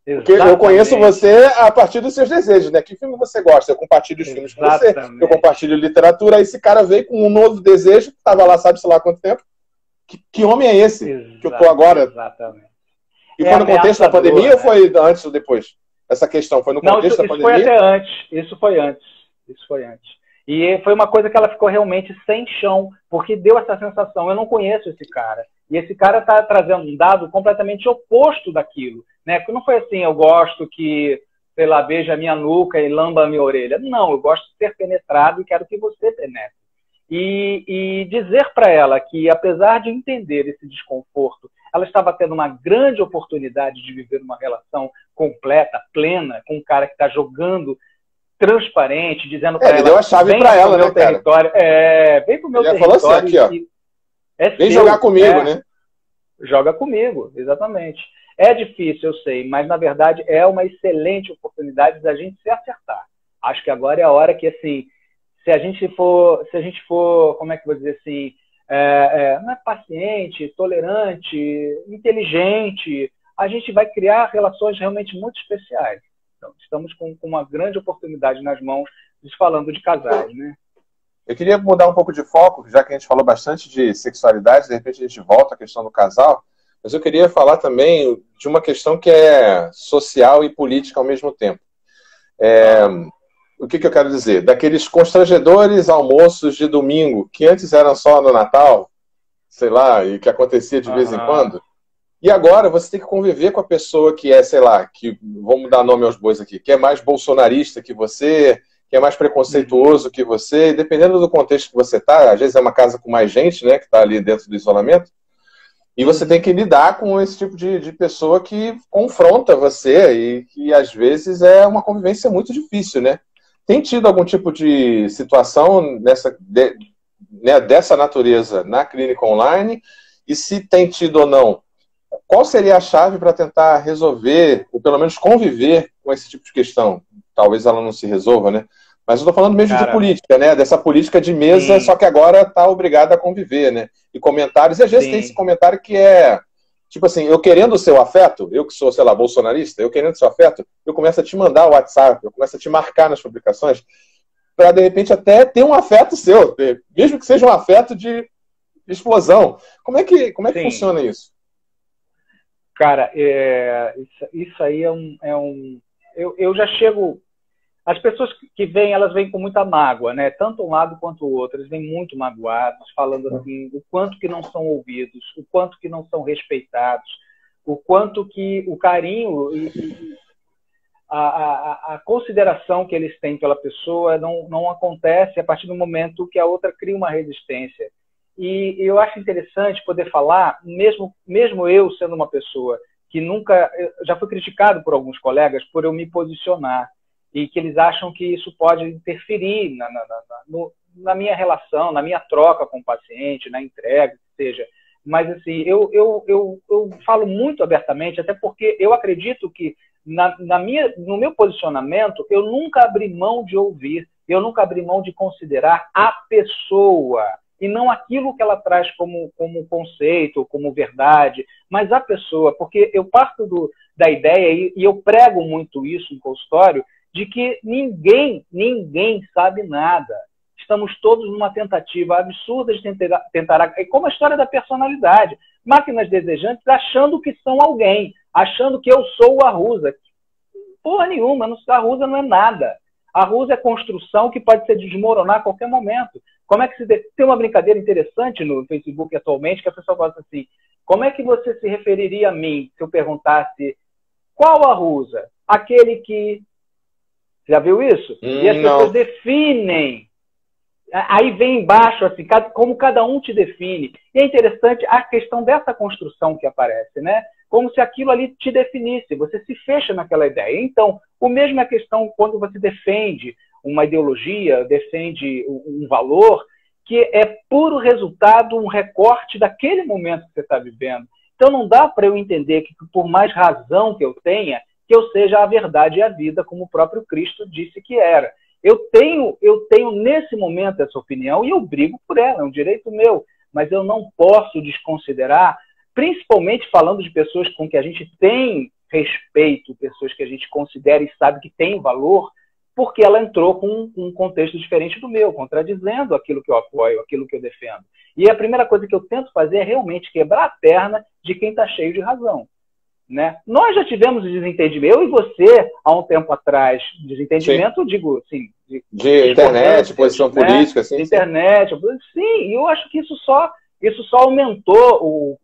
Porque eu conheço você a partir dos seus desejos, né? Que filme você gosta? Eu compartilho os filmes com você. Eu compartilho literatura. Aí esse cara veio com um novo desejo, que estava lá, sabe-se lá há quanto tempo. Que homem é esse que eu tô agora? Exatamente. E foi no contexto da pandemia ou foi antes ou depois? Essa questão foi no contexto da pandemia? Isso foi até antes. Isso foi antes. E foi uma coisa que ela ficou realmente sem chão, porque deu essa sensação. Eu não conheço esse cara. E esse cara está trazendo um dado completamente oposto daquilo. Né? Porque não foi assim, eu gosto que, sei lá, beija a minha nuca e lamba a minha orelha. Não, eu gosto de ser penetrado e quero que você penetre. E dizer para ela que, apesar de entender esse desconforto, ela estava tendo uma grande oportunidade de viver uma relação completa, plena, com um cara que está jogando transparente, dizendo para ela... Ele deu a chave para ela, né, território, vem pro meu ele território. Falou assim, aqui, ó, vem jogar comigo, né? Joga comigo, exatamente. É difícil, eu sei, mas, na verdade, é uma excelente oportunidade da gente se acertar. Acho que agora é a hora que, assim... Se a gente for, como é que eu vou dizer assim, não é paciente, tolerante, inteligente, a gente vai criar relações realmente muito especiais. Então, estamos com uma grande oportunidade nas mãos, falando de casais, né? Eu queria mudar um pouco de foco, já que a gente falou bastante de sexualidade, de repente a gente volta à questão do casal. mas eu queria falar também de uma questão que é social e política ao mesmo tempo. O que eu quero dizer? Daqueles constrangedores almoços de domingo, que antes eram só no Natal, sei lá, e que acontecia de vez em quando, e agora você tem que conviver com a pessoa que é, sei lá, que, vamos dar nome aos bois aqui, que é mais bolsonarista que você, que é mais preconceituoso que você, e dependendo do contexto que você está, às vezes é uma casa com mais gente, né, que está ali dentro do isolamento, e você tem que lidar com esse tipo de pessoa que confronta você e que às vezes é uma convivência muito difícil, né? Tem tido algum tipo de situação dessa natureza na clínica online? E se tem tido ou não, qual seria a chave para tentar resolver, ou pelo menos conviver com esse tipo de questão? Talvez ela não se resolva, né? Mas eu estou falando mesmo de política, né? Dessa política de mesa, só que agora está obrigada a conviver, né? E comentários, e às vezes tem esse comentário que é, tipo assim, eu querendo o seu afeto, eu que sou, sei lá, bolsonarista, eu querendo o seu afeto, eu começo a te mandar o WhatsApp, eu começo a te marcar nas publicações, para de repente até ter um afeto seu, mesmo que seja um afeto de explosão. Como é que funciona isso? Cara, isso aí eu já chego... As pessoas que vêm, elas vêm com muita mágoa, né? Tanto um lado quanto o outro. Eles vêm muito magoados, falando assim, o quanto que não são ouvidos, o quanto que não são respeitados, o quanto que o carinho e a consideração que eles têm pela pessoa não acontece a partir do momento que a outra cria uma resistência. E eu acho interessante poder falar, mesmo eu sendo uma pessoa que nunca... Já fui criticado por alguns colegas por eu me posicionar, e que eles acham que isso pode interferir na minha relação, na minha troca com o paciente, na entrega, que seja. Mas, assim, eu falo muito abertamente, até porque eu acredito que, no meu posicionamento, eu nunca abri mão de ouvir, eu nunca abri mão de considerar a pessoa, e não aquilo que ela traz como conceito, como verdade, mas a pessoa, porque eu parto da ideia, e eu prego muito isso no consultório, de que ninguém sabe nada. Estamos todos numa tentativa absurda de tentar... É como a história da personalidade. Máquinas desejantes achando que são alguém, achando que eu sou o Arruza. Porra nenhuma, a Arruza não é nada. A Arruza é construção que pode se desmoronar a qualquer momento. Como é que Tem uma brincadeira interessante no Facebook atualmente, que a pessoa fala assim, como é que você se referiria a mim se eu perguntasse qual Arruza? Aquele que... Já viu isso? E as pessoas definem. Aí vem embaixo, assim, como cada um te define. E é interessante a questão dessa construção que aparece, né? Como se aquilo ali te definisse. Você se fecha naquela ideia. Então, o mesmo é a questão quando você defende uma ideologia, defende um valor, que é puro resultado, um recorte daquele momento que você está vivendo. Então, não dá para eu entender que, por mais razão que eu tenha, que eu seja a verdade e a vida, como o próprio Cristo disse que era. Eu tenho nesse momento essa opinião e eu brigo por ela, é um direito meu, mas eu não posso desconsiderar, principalmente falando de pessoas com que a gente tem respeito, pessoas que a gente considera e sabe que tem valor, porque ela entrou com um contexto diferente do meu, contradizendo aquilo que eu apoio, aquilo que eu defendo. E a primeira coisa que eu tento fazer é realmente quebrar a perna de quem está cheio de razão. Né? Nós já tivemos desentendimento, eu e você, há um tempo atrás, desentendimento, sim. Digo, assim, de internet, posição política, sim. Internet, sim, e eu acho que isso só aumentou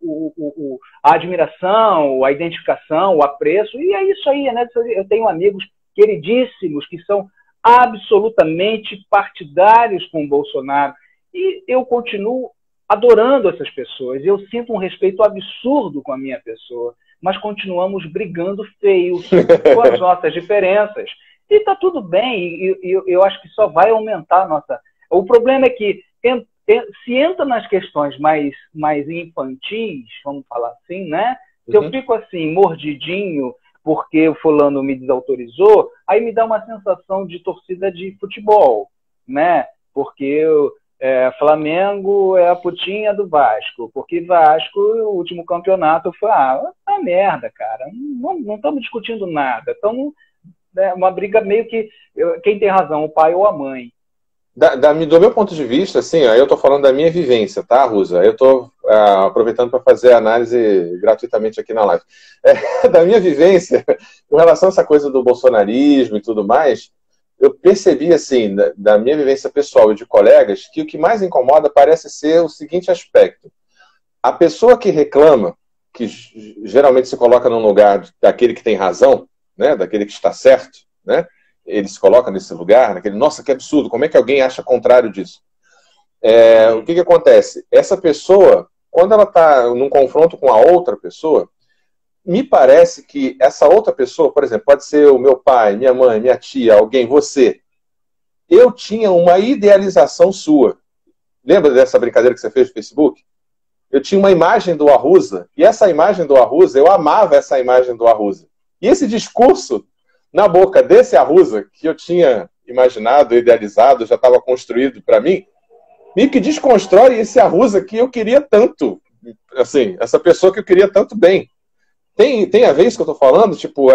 a admiração, a identificação, o apreço, e é isso aí, né? Eu tenho amigos queridíssimos que são absolutamente partidários com o Bolsonaro, e eu continuo adorando essas pessoas, eu sinto um respeito absurdo com a minha pessoa, mas continuamos brigando feio com as nossas diferenças. E está tudo bem, e eu acho que só vai aumentar a nossa... O problema é que se entra nas questões mais infantis, vamos falar assim, né? Se eu fico assim, mordidinho, porque o fulano me desautorizou, aí me dá uma sensação de torcida de futebol, né? Porque Flamengo é a putinha do Vasco, porque Vasco, o último campeonato foi uma merda, cara. Não estamos discutindo nada. Estamos uma briga meio que... Quem tem razão, o pai ou a mãe? Do meu ponto de vista, assim, ó, eu estou falando da minha vivência, tá, Ruza? Eu estou aproveitando para fazer a análise gratuitamente aqui na live. Da minha vivência, com relação a essa coisa do bolsonarismo e tudo mais, eu percebi, assim, da minha vivência pessoal e de colegas, que o que mais incomoda parece ser o seguinte aspecto. A pessoa que reclama, que geralmente se coloca num lugar daquele que tem razão, né, daquele que está certo, né, ele se coloca nesse lugar, naquele, nossa, que absurdo, como é que alguém acha contrário disso? O que acontece? Essa pessoa, quando ela está num confronto com a outra pessoa, me parece que essa outra pessoa, por exemplo, pode ser o meu pai, minha mãe, minha tia, alguém, você. Eu tinha uma idealização sua. Lembra dessa brincadeira que você fez no Facebook? Eu tinha uma imagem do Arruza, e essa imagem do Arruza, eu amava essa imagem do Arruza. E esse discurso, na boca desse Arruza, que eu tinha imaginado, idealizado, já estava construído para mim, meio que desconstrói esse Arruza que eu queria tanto, assim, essa pessoa que eu queria tanto bem. Tem a ver isso que eu estou falando? Tipo,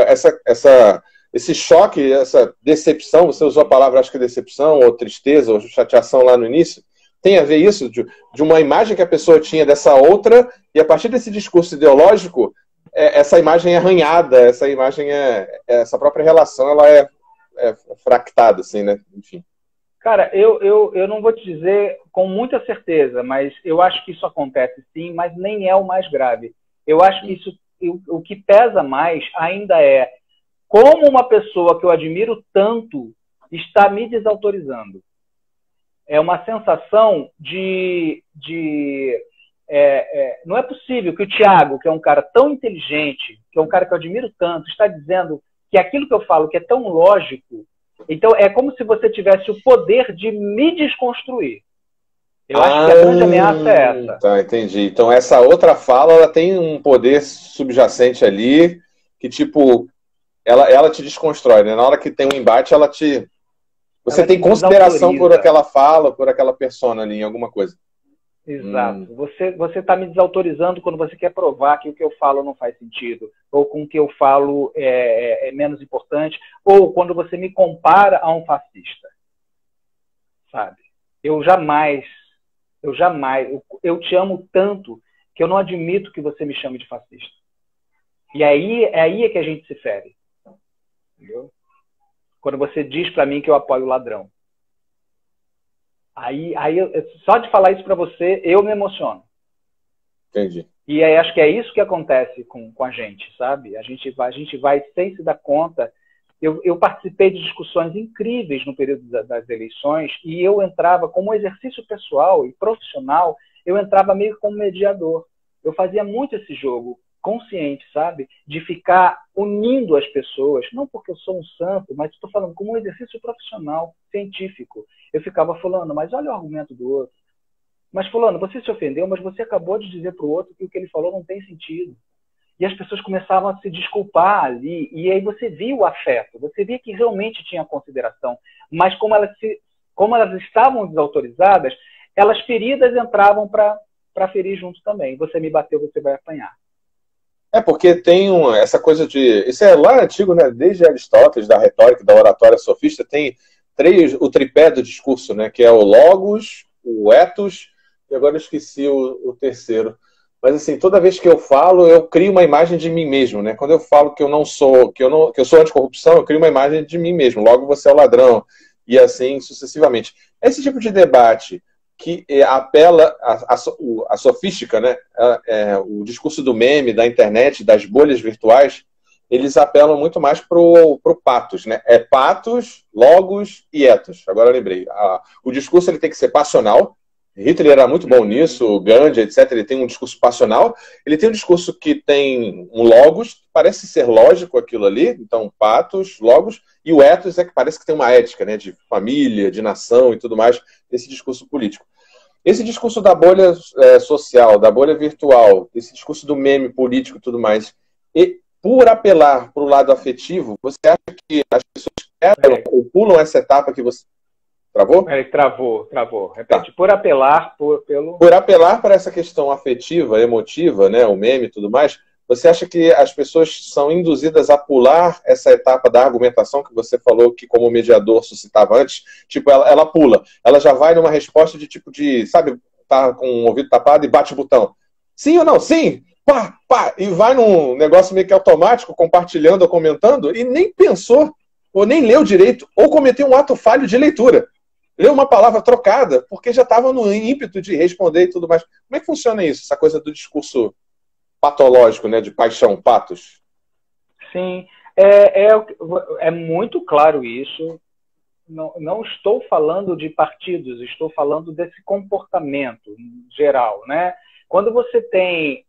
esse choque, essa decepção, você usou a palavra, acho que decepção, ou tristeza, ou chateação lá no início, tem a ver isso, de uma imagem que a pessoa tinha dessa outra, e a partir desse discurso ideológico, essa imagem é arranhada, essa imagem essa própria relação, ela é fractada, assim, né? Enfim. Cara, eu não vou te dizer com muita certeza, mas eu acho que isso acontece sim, mas nem é o mais grave. Eu acho que isso, o que pesa mais ainda é como uma pessoa que eu admiro tanto está me desautorizando. É uma sensação não é possível que o Thiago, que é um cara tão inteligente, que é um cara que eu admiro tanto, está dizendo que aquilo que eu falo que é tão lógico. Então, é como se você tivesse o poder de me desconstruir. Eu acho que a grande ameaça é essa. Tá, entendi. Então, essa outra fala, ela tem um poder subjacente ali, que, tipo, ela te desconstrói, né? Na hora que tem um embate, você tem consideração por aquela fala, por aquela persona ali, em alguma coisa. Exato. Você está me desautorizando quando você quer provar que o que eu falo não faz sentido, ou com o que eu falo é menos importante, ou quando você me compara a um fascista. Sabe? Eu te amo tanto que eu não admito que você me chame de fascista. E aí é que a gente se fere. Entendeu? Quando você diz para mim que eu apoio o ladrão. Aí só de falar isso para você, eu me emociono. Entendi. E aí, acho que é isso que acontece com a gente, sabe? A gente vai sem se dar conta. Eu participei de discussões incríveis no período das eleições e eu entrava como exercício pessoal e profissional, eu entrava meio como mediador. Eu fazia muito esse jogo consciente, sabe? De ficar unindo as pessoas, não porque eu sou um santo, mas estou falando como um exercício profissional, científico. Eu ficava falando, mas olha o argumento do outro. Mas fulano, você se ofendeu, mas você acabou de dizer para o outro que o que ele falou não tem sentido. E as pessoas começavam a se desculpar ali, e aí você via o afeto, você via que realmente tinha consideração. Mas como elas estavam desautorizadas, elas feridas entravam para ferir junto também. Você me bateu, você vai apanhar. Porque tem essa coisa de... Isso é lá antigo, né? Desde Aristóteles, da retórica, da oratória sofista, tem o tripé do discurso, né? Que é o logos, o ethos, e agora eu esqueci o terceiro. Mas assim, toda vez que eu falo, eu crio uma imagem de mim mesmo, né? Quando eu falo que eu sou anticorrupção, eu crio uma imagem de mim mesmo. Logo você é o ladrão. E assim sucessivamente. Esse tipo de debate que apela à sofística, né? O discurso do meme, da internet, das bolhas virtuais, eles apelam muito mais pro pathos, né? É pathos, logos e ethos. Agora eu lembrei. O discurso ele tem que ser passional. Hitler era muito bom nisso, Gandhi, etc. Ele tem um discurso passional. Ele tem um discurso que tem um logos, parece ser lógico aquilo ali. Então, pathos, logos. E o ethos é que parece que tem uma ética, né? De família, de nação e tudo mais. Esse discurso político. Esse discurso da bolha social, da bolha virtual, esse discurso do meme político e tudo mais, e por apelar para o lado afetivo, você acha que as pessoas quebram ou pulam essa etapa que você... Travou? Travou. Repete. Tá. Por apelar Por apelar para essa questão afetiva, emotiva, né, o meme e tudo mais, você acha que as pessoas são induzidas a pular essa etapa da argumentação que você falou que como mediador suscitava antes? Tipo, ela pula. Ela já vai numa resposta de tipo de, sabe, tá com o ouvido tapado e bate o botão. Sim ou não? Sim! Pá, pá! E vai num negócio meio que automático, compartilhando ou comentando, e nem pensou, ou nem leu direito, ou cometeu um ato falho de leitura. Leu uma palavra trocada, porque já estava no ímpeto de responder e tudo mais. Como é que funciona isso, essa coisa do discurso patológico, né, de paixão, patos? Sim, é muito claro isso. Não estou falando de partidos, estou falando desse comportamento geral, né? Quando você tem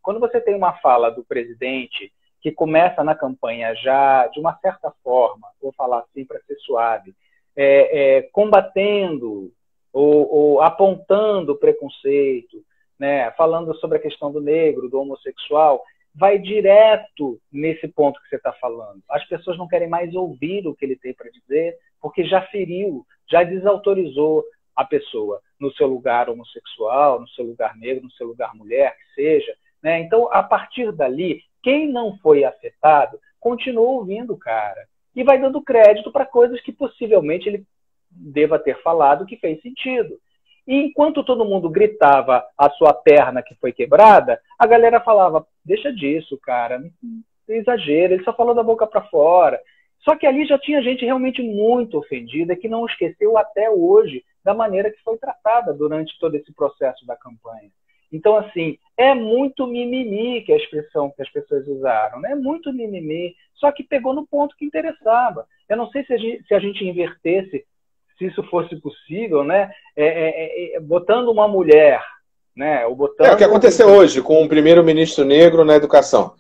uma fala do presidente que começa na campanha já de uma certa forma, vou falar assim para ser suave, combatendo ou apontando o preconceito, né? Falando sobre a questão do negro, do homossexual, vai direto nesse ponto que você está falando. As pessoas não querem mais ouvir o que ele tem para dizer, porque já feriu, já desautorizou a pessoa no seu lugar homossexual, no seu lugar negro, no seu lugar mulher, que seja. Né? Então, a partir dali, quem não foi afetado continua ouvindo o cara e vai dando crédito para coisas que possivelmente ele deva ter falado que fez sentido. E enquanto todo mundo gritava a sua perna que foi quebrada, a galera falava, deixa disso, cara, não exagera, ele só falou da boca para fora. Só que ali já tinha gente realmente muito ofendida que não esqueceu até hoje da maneira que foi tratada durante todo esse processo da campanha. Então, assim, é muito mimimi, que é a expressão que as pessoas usaram, né? É muito mimimi, só que pegou no ponto que interessava. Eu não sei se a gente invertesse, se isso fosse possível, né? Botando uma mulher, né? Ou botando... o que aconteceu hoje com o primeiro-ministro negro na educação.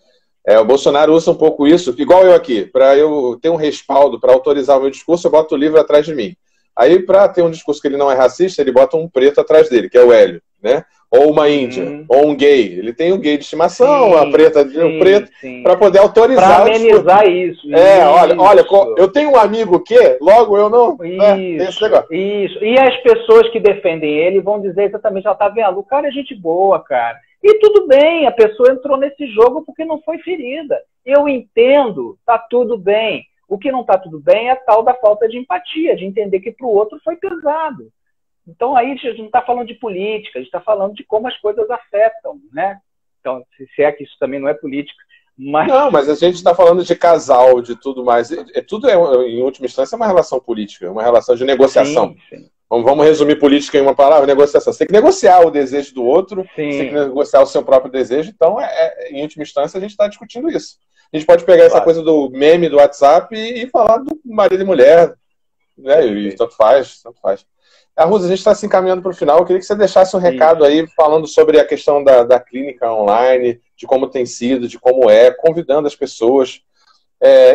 O Bolsonaro usa um pouco isso, igual eu aqui, para eu ter um respaldo, para autorizar o meu discurso, eu boto o livro atrás de mim. Aí, para ter um discurso que ele não é racista, ele bota um preto atrás dele, que é o Hélio, né? Ou uma índia, ou um gay. Ele tem o gay de estimação, a preta de um preto, para poder autorizar. Para amenizar isso. Olha, eu tenho um amigo que, logo eu não... Isso. E as pessoas que defendem ele vão dizer exatamente, ela tá vendo, o cara é gente boa, cara. E tudo bem, a pessoa entrou nesse jogo porque não foi ferida. Eu entendo, tá tudo bem. O que não tá tudo bem é a tal da falta de empatia, de entender que para o outro foi pesado. Então aí a gente não está falando de política, a gente está falando de como as coisas afetam, né? Então, se é que isso também não é política. Não, mas a gente está falando de casal, de tudo mais. Tudo em última instância, uma relação política, uma relação de negociação. Sim. Vamos resumir política em uma palavra, negociação. Você tem que negociar o desejo do outro, você tem que negociar o seu próprio desejo. Então, em última instância, a gente está discutindo isso. A gente pode pegar essa coisa do meme do WhatsApp e falar do marido e mulher, né? E tanto faz, tanto faz. Rusa, a gente está se encaminhando para o final. Eu queria que você deixasse um recado aí falando sobre a questão da clínica online, de como tem sido, de como convidando as pessoas.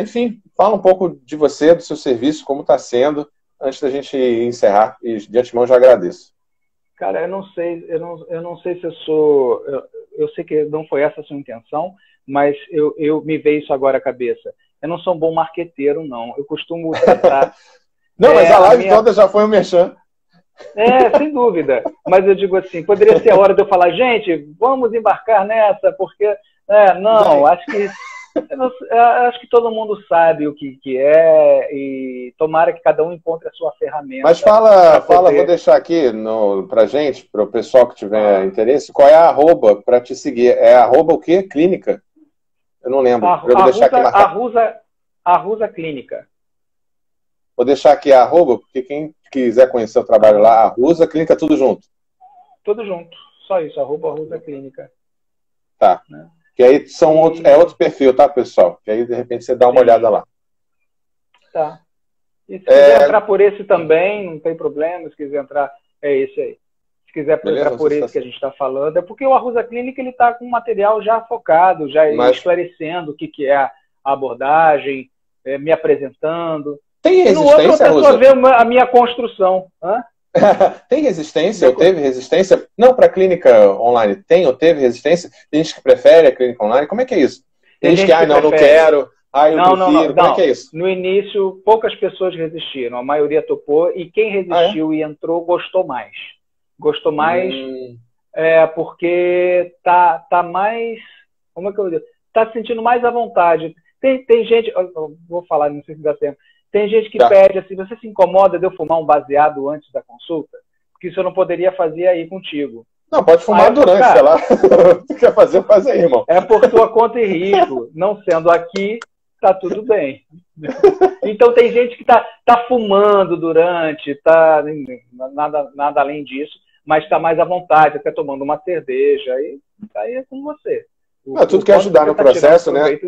Enfim, fala um pouco de você, do seu serviço, como está sendo, antes da gente encerrar. E de antemão já agradeço. Cara, eu não sei se eu sou... Eu sei que não foi essa a sua intenção, mas me veio isso agora à cabeça. Eu não sou um bom marqueteiro, não. Eu costumo tratar... Não, mas a live toda já foi um merchan. Sem dúvida. Mas eu digo assim, poderia ser a hora de eu falar, gente, vamos embarcar nessa, porque... acho que todo mundo sabe o que é e tomara que cada um encontre a sua ferramenta. Mas vou deixar aqui pra gente, para o pessoal que tiver interesse, qual é a arroba para te seguir? É arroba o quê? Clínica? Eu não lembro. Eu vou deixar aqui marcado. Arrusa Clínica. Vou deixar aqui a arroba, porque quem quiser conhecer o trabalho lá, Arrusa Clínica, tudo junto. Tudo junto. Só isso, @Arrusa Clínica. Tá. Né? Que aí outro perfil, tá, pessoal? Que aí, de repente, você dá uma olhada lá. Tá. E se quiser entrar por esse também, não tem problema. Se quiser entrar, é esse aí. Se quiser entrar por esse que a gente está falando, é porque o Arrusa Clínica ele está com material já focado, já esclarecendo o que é a abordagem, me apresentando. Tem resistência, no outro, a pessoa vê a minha construção. Tem resistência ou teve resistência? Não, para a clínica online. Tem ou teve resistência? Tem gente que prefere a clínica online? Como é que é isso? Tem gente que, não quero, eu prefiro. Como é que é isso? No início, poucas pessoas resistiram. A maioria topou e quem resistiu e entrou gostou mais. Gostou mais porque tá mais... Como é que eu digo? Tá se sentindo mais à vontade. Tem gente... Eu vou falar, não sei se dá tempo. Tem gente que pede assim, você se incomoda de eu fumar um baseado antes da consulta? Porque isso eu não poderia fazer aí contigo. Não, pode fumar durante, cara, sei lá. Tu quer fazer, faz aí, irmão. É por tua conta e risco. Não sendo aqui, tá tudo bem. Então tem gente que tá fumando durante, nada além disso, mas está mais à vontade, até tomando uma cerveja. Aí é com você. Tudo que ajudar no processo, né?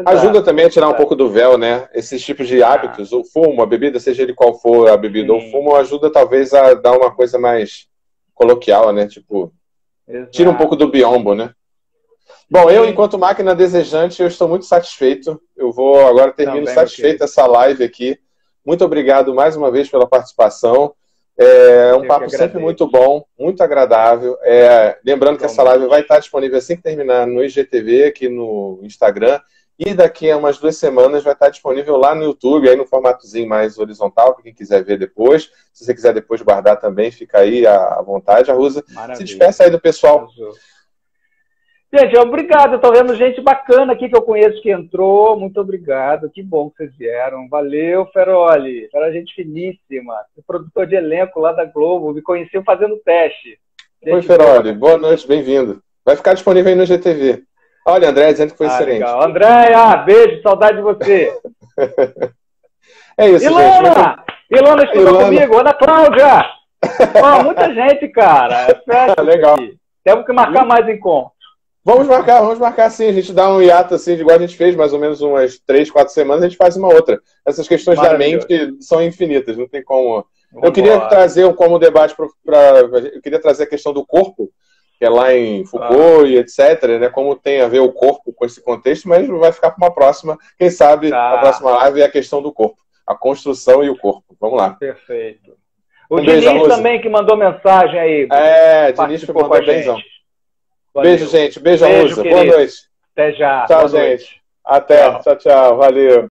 Ajuda também a tirar um pouco do véu, né? Esses tipos de hábitos, o fumo, a bebida, seja ele qual for a bebida ou fumo, ajuda talvez a dar uma coisa mais coloquial, né? Tipo, tira um pouco do biombo, né? Bom, eu, enquanto máquina desejante, eu estou muito satisfeito. Eu vou agora termino satisfeito essa live aqui. Muito obrigado mais uma vez pela participação. É um papo sempre muito bom, muito agradável. Lembrando que essa live vai estar disponível assim que terminar no IGTV, aqui no Instagram. E daqui a umas 2 semanas vai estar disponível lá no YouTube, aí no formatozinho mais horizontal, para quem quiser ver depois. Se você quiser depois guardar também, fica aí à vontade. Arusa, se despeça aí do pessoal. Gente, obrigado. Estou vendo gente bacana aqui que eu conheço que entrou. Muito obrigado. Que bom que vocês vieram. Valeu, Feroli. Era gente finíssima. Produtor de elenco lá da Globo. Me conheceu fazendo teste. Oi, Feroli. Boa noite, bem-vindo. Vai ficar disponível aí no GTV. Olha, André dizendo que foi excelente. Legal. Andréia, beijo, saudade de você. É isso, Ilona! Gente. Ilona estudou comigo. Ana Cláudia! Muita gente, cara. Legal. Aqui. Temos que marcar mais encontros. Vamos marcar sim. A gente dá um hiato assim, igual a gente fez mais ou menos umas 3, 4 semanas, a gente faz uma outra. Essas questões da mente são infinitas, não tem como. Eu queria trazer como debate eu queria trazer a questão do corpo, que é lá em Foucault e etc, né? Como tem a ver o corpo com esse contexto, mas vai ficar para uma próxima. Quem sabe a próxima live é a questão do corpo, a construção e o corpo. Vamos lá. Perfeito. O Diniz também que mandou mensagem aí. Diniz que mandou benzão. Beijo, gente. Beijo, Arusa. Boa noite. Até já. Tchau, gente. Até. Tchau, tchau. Valeu.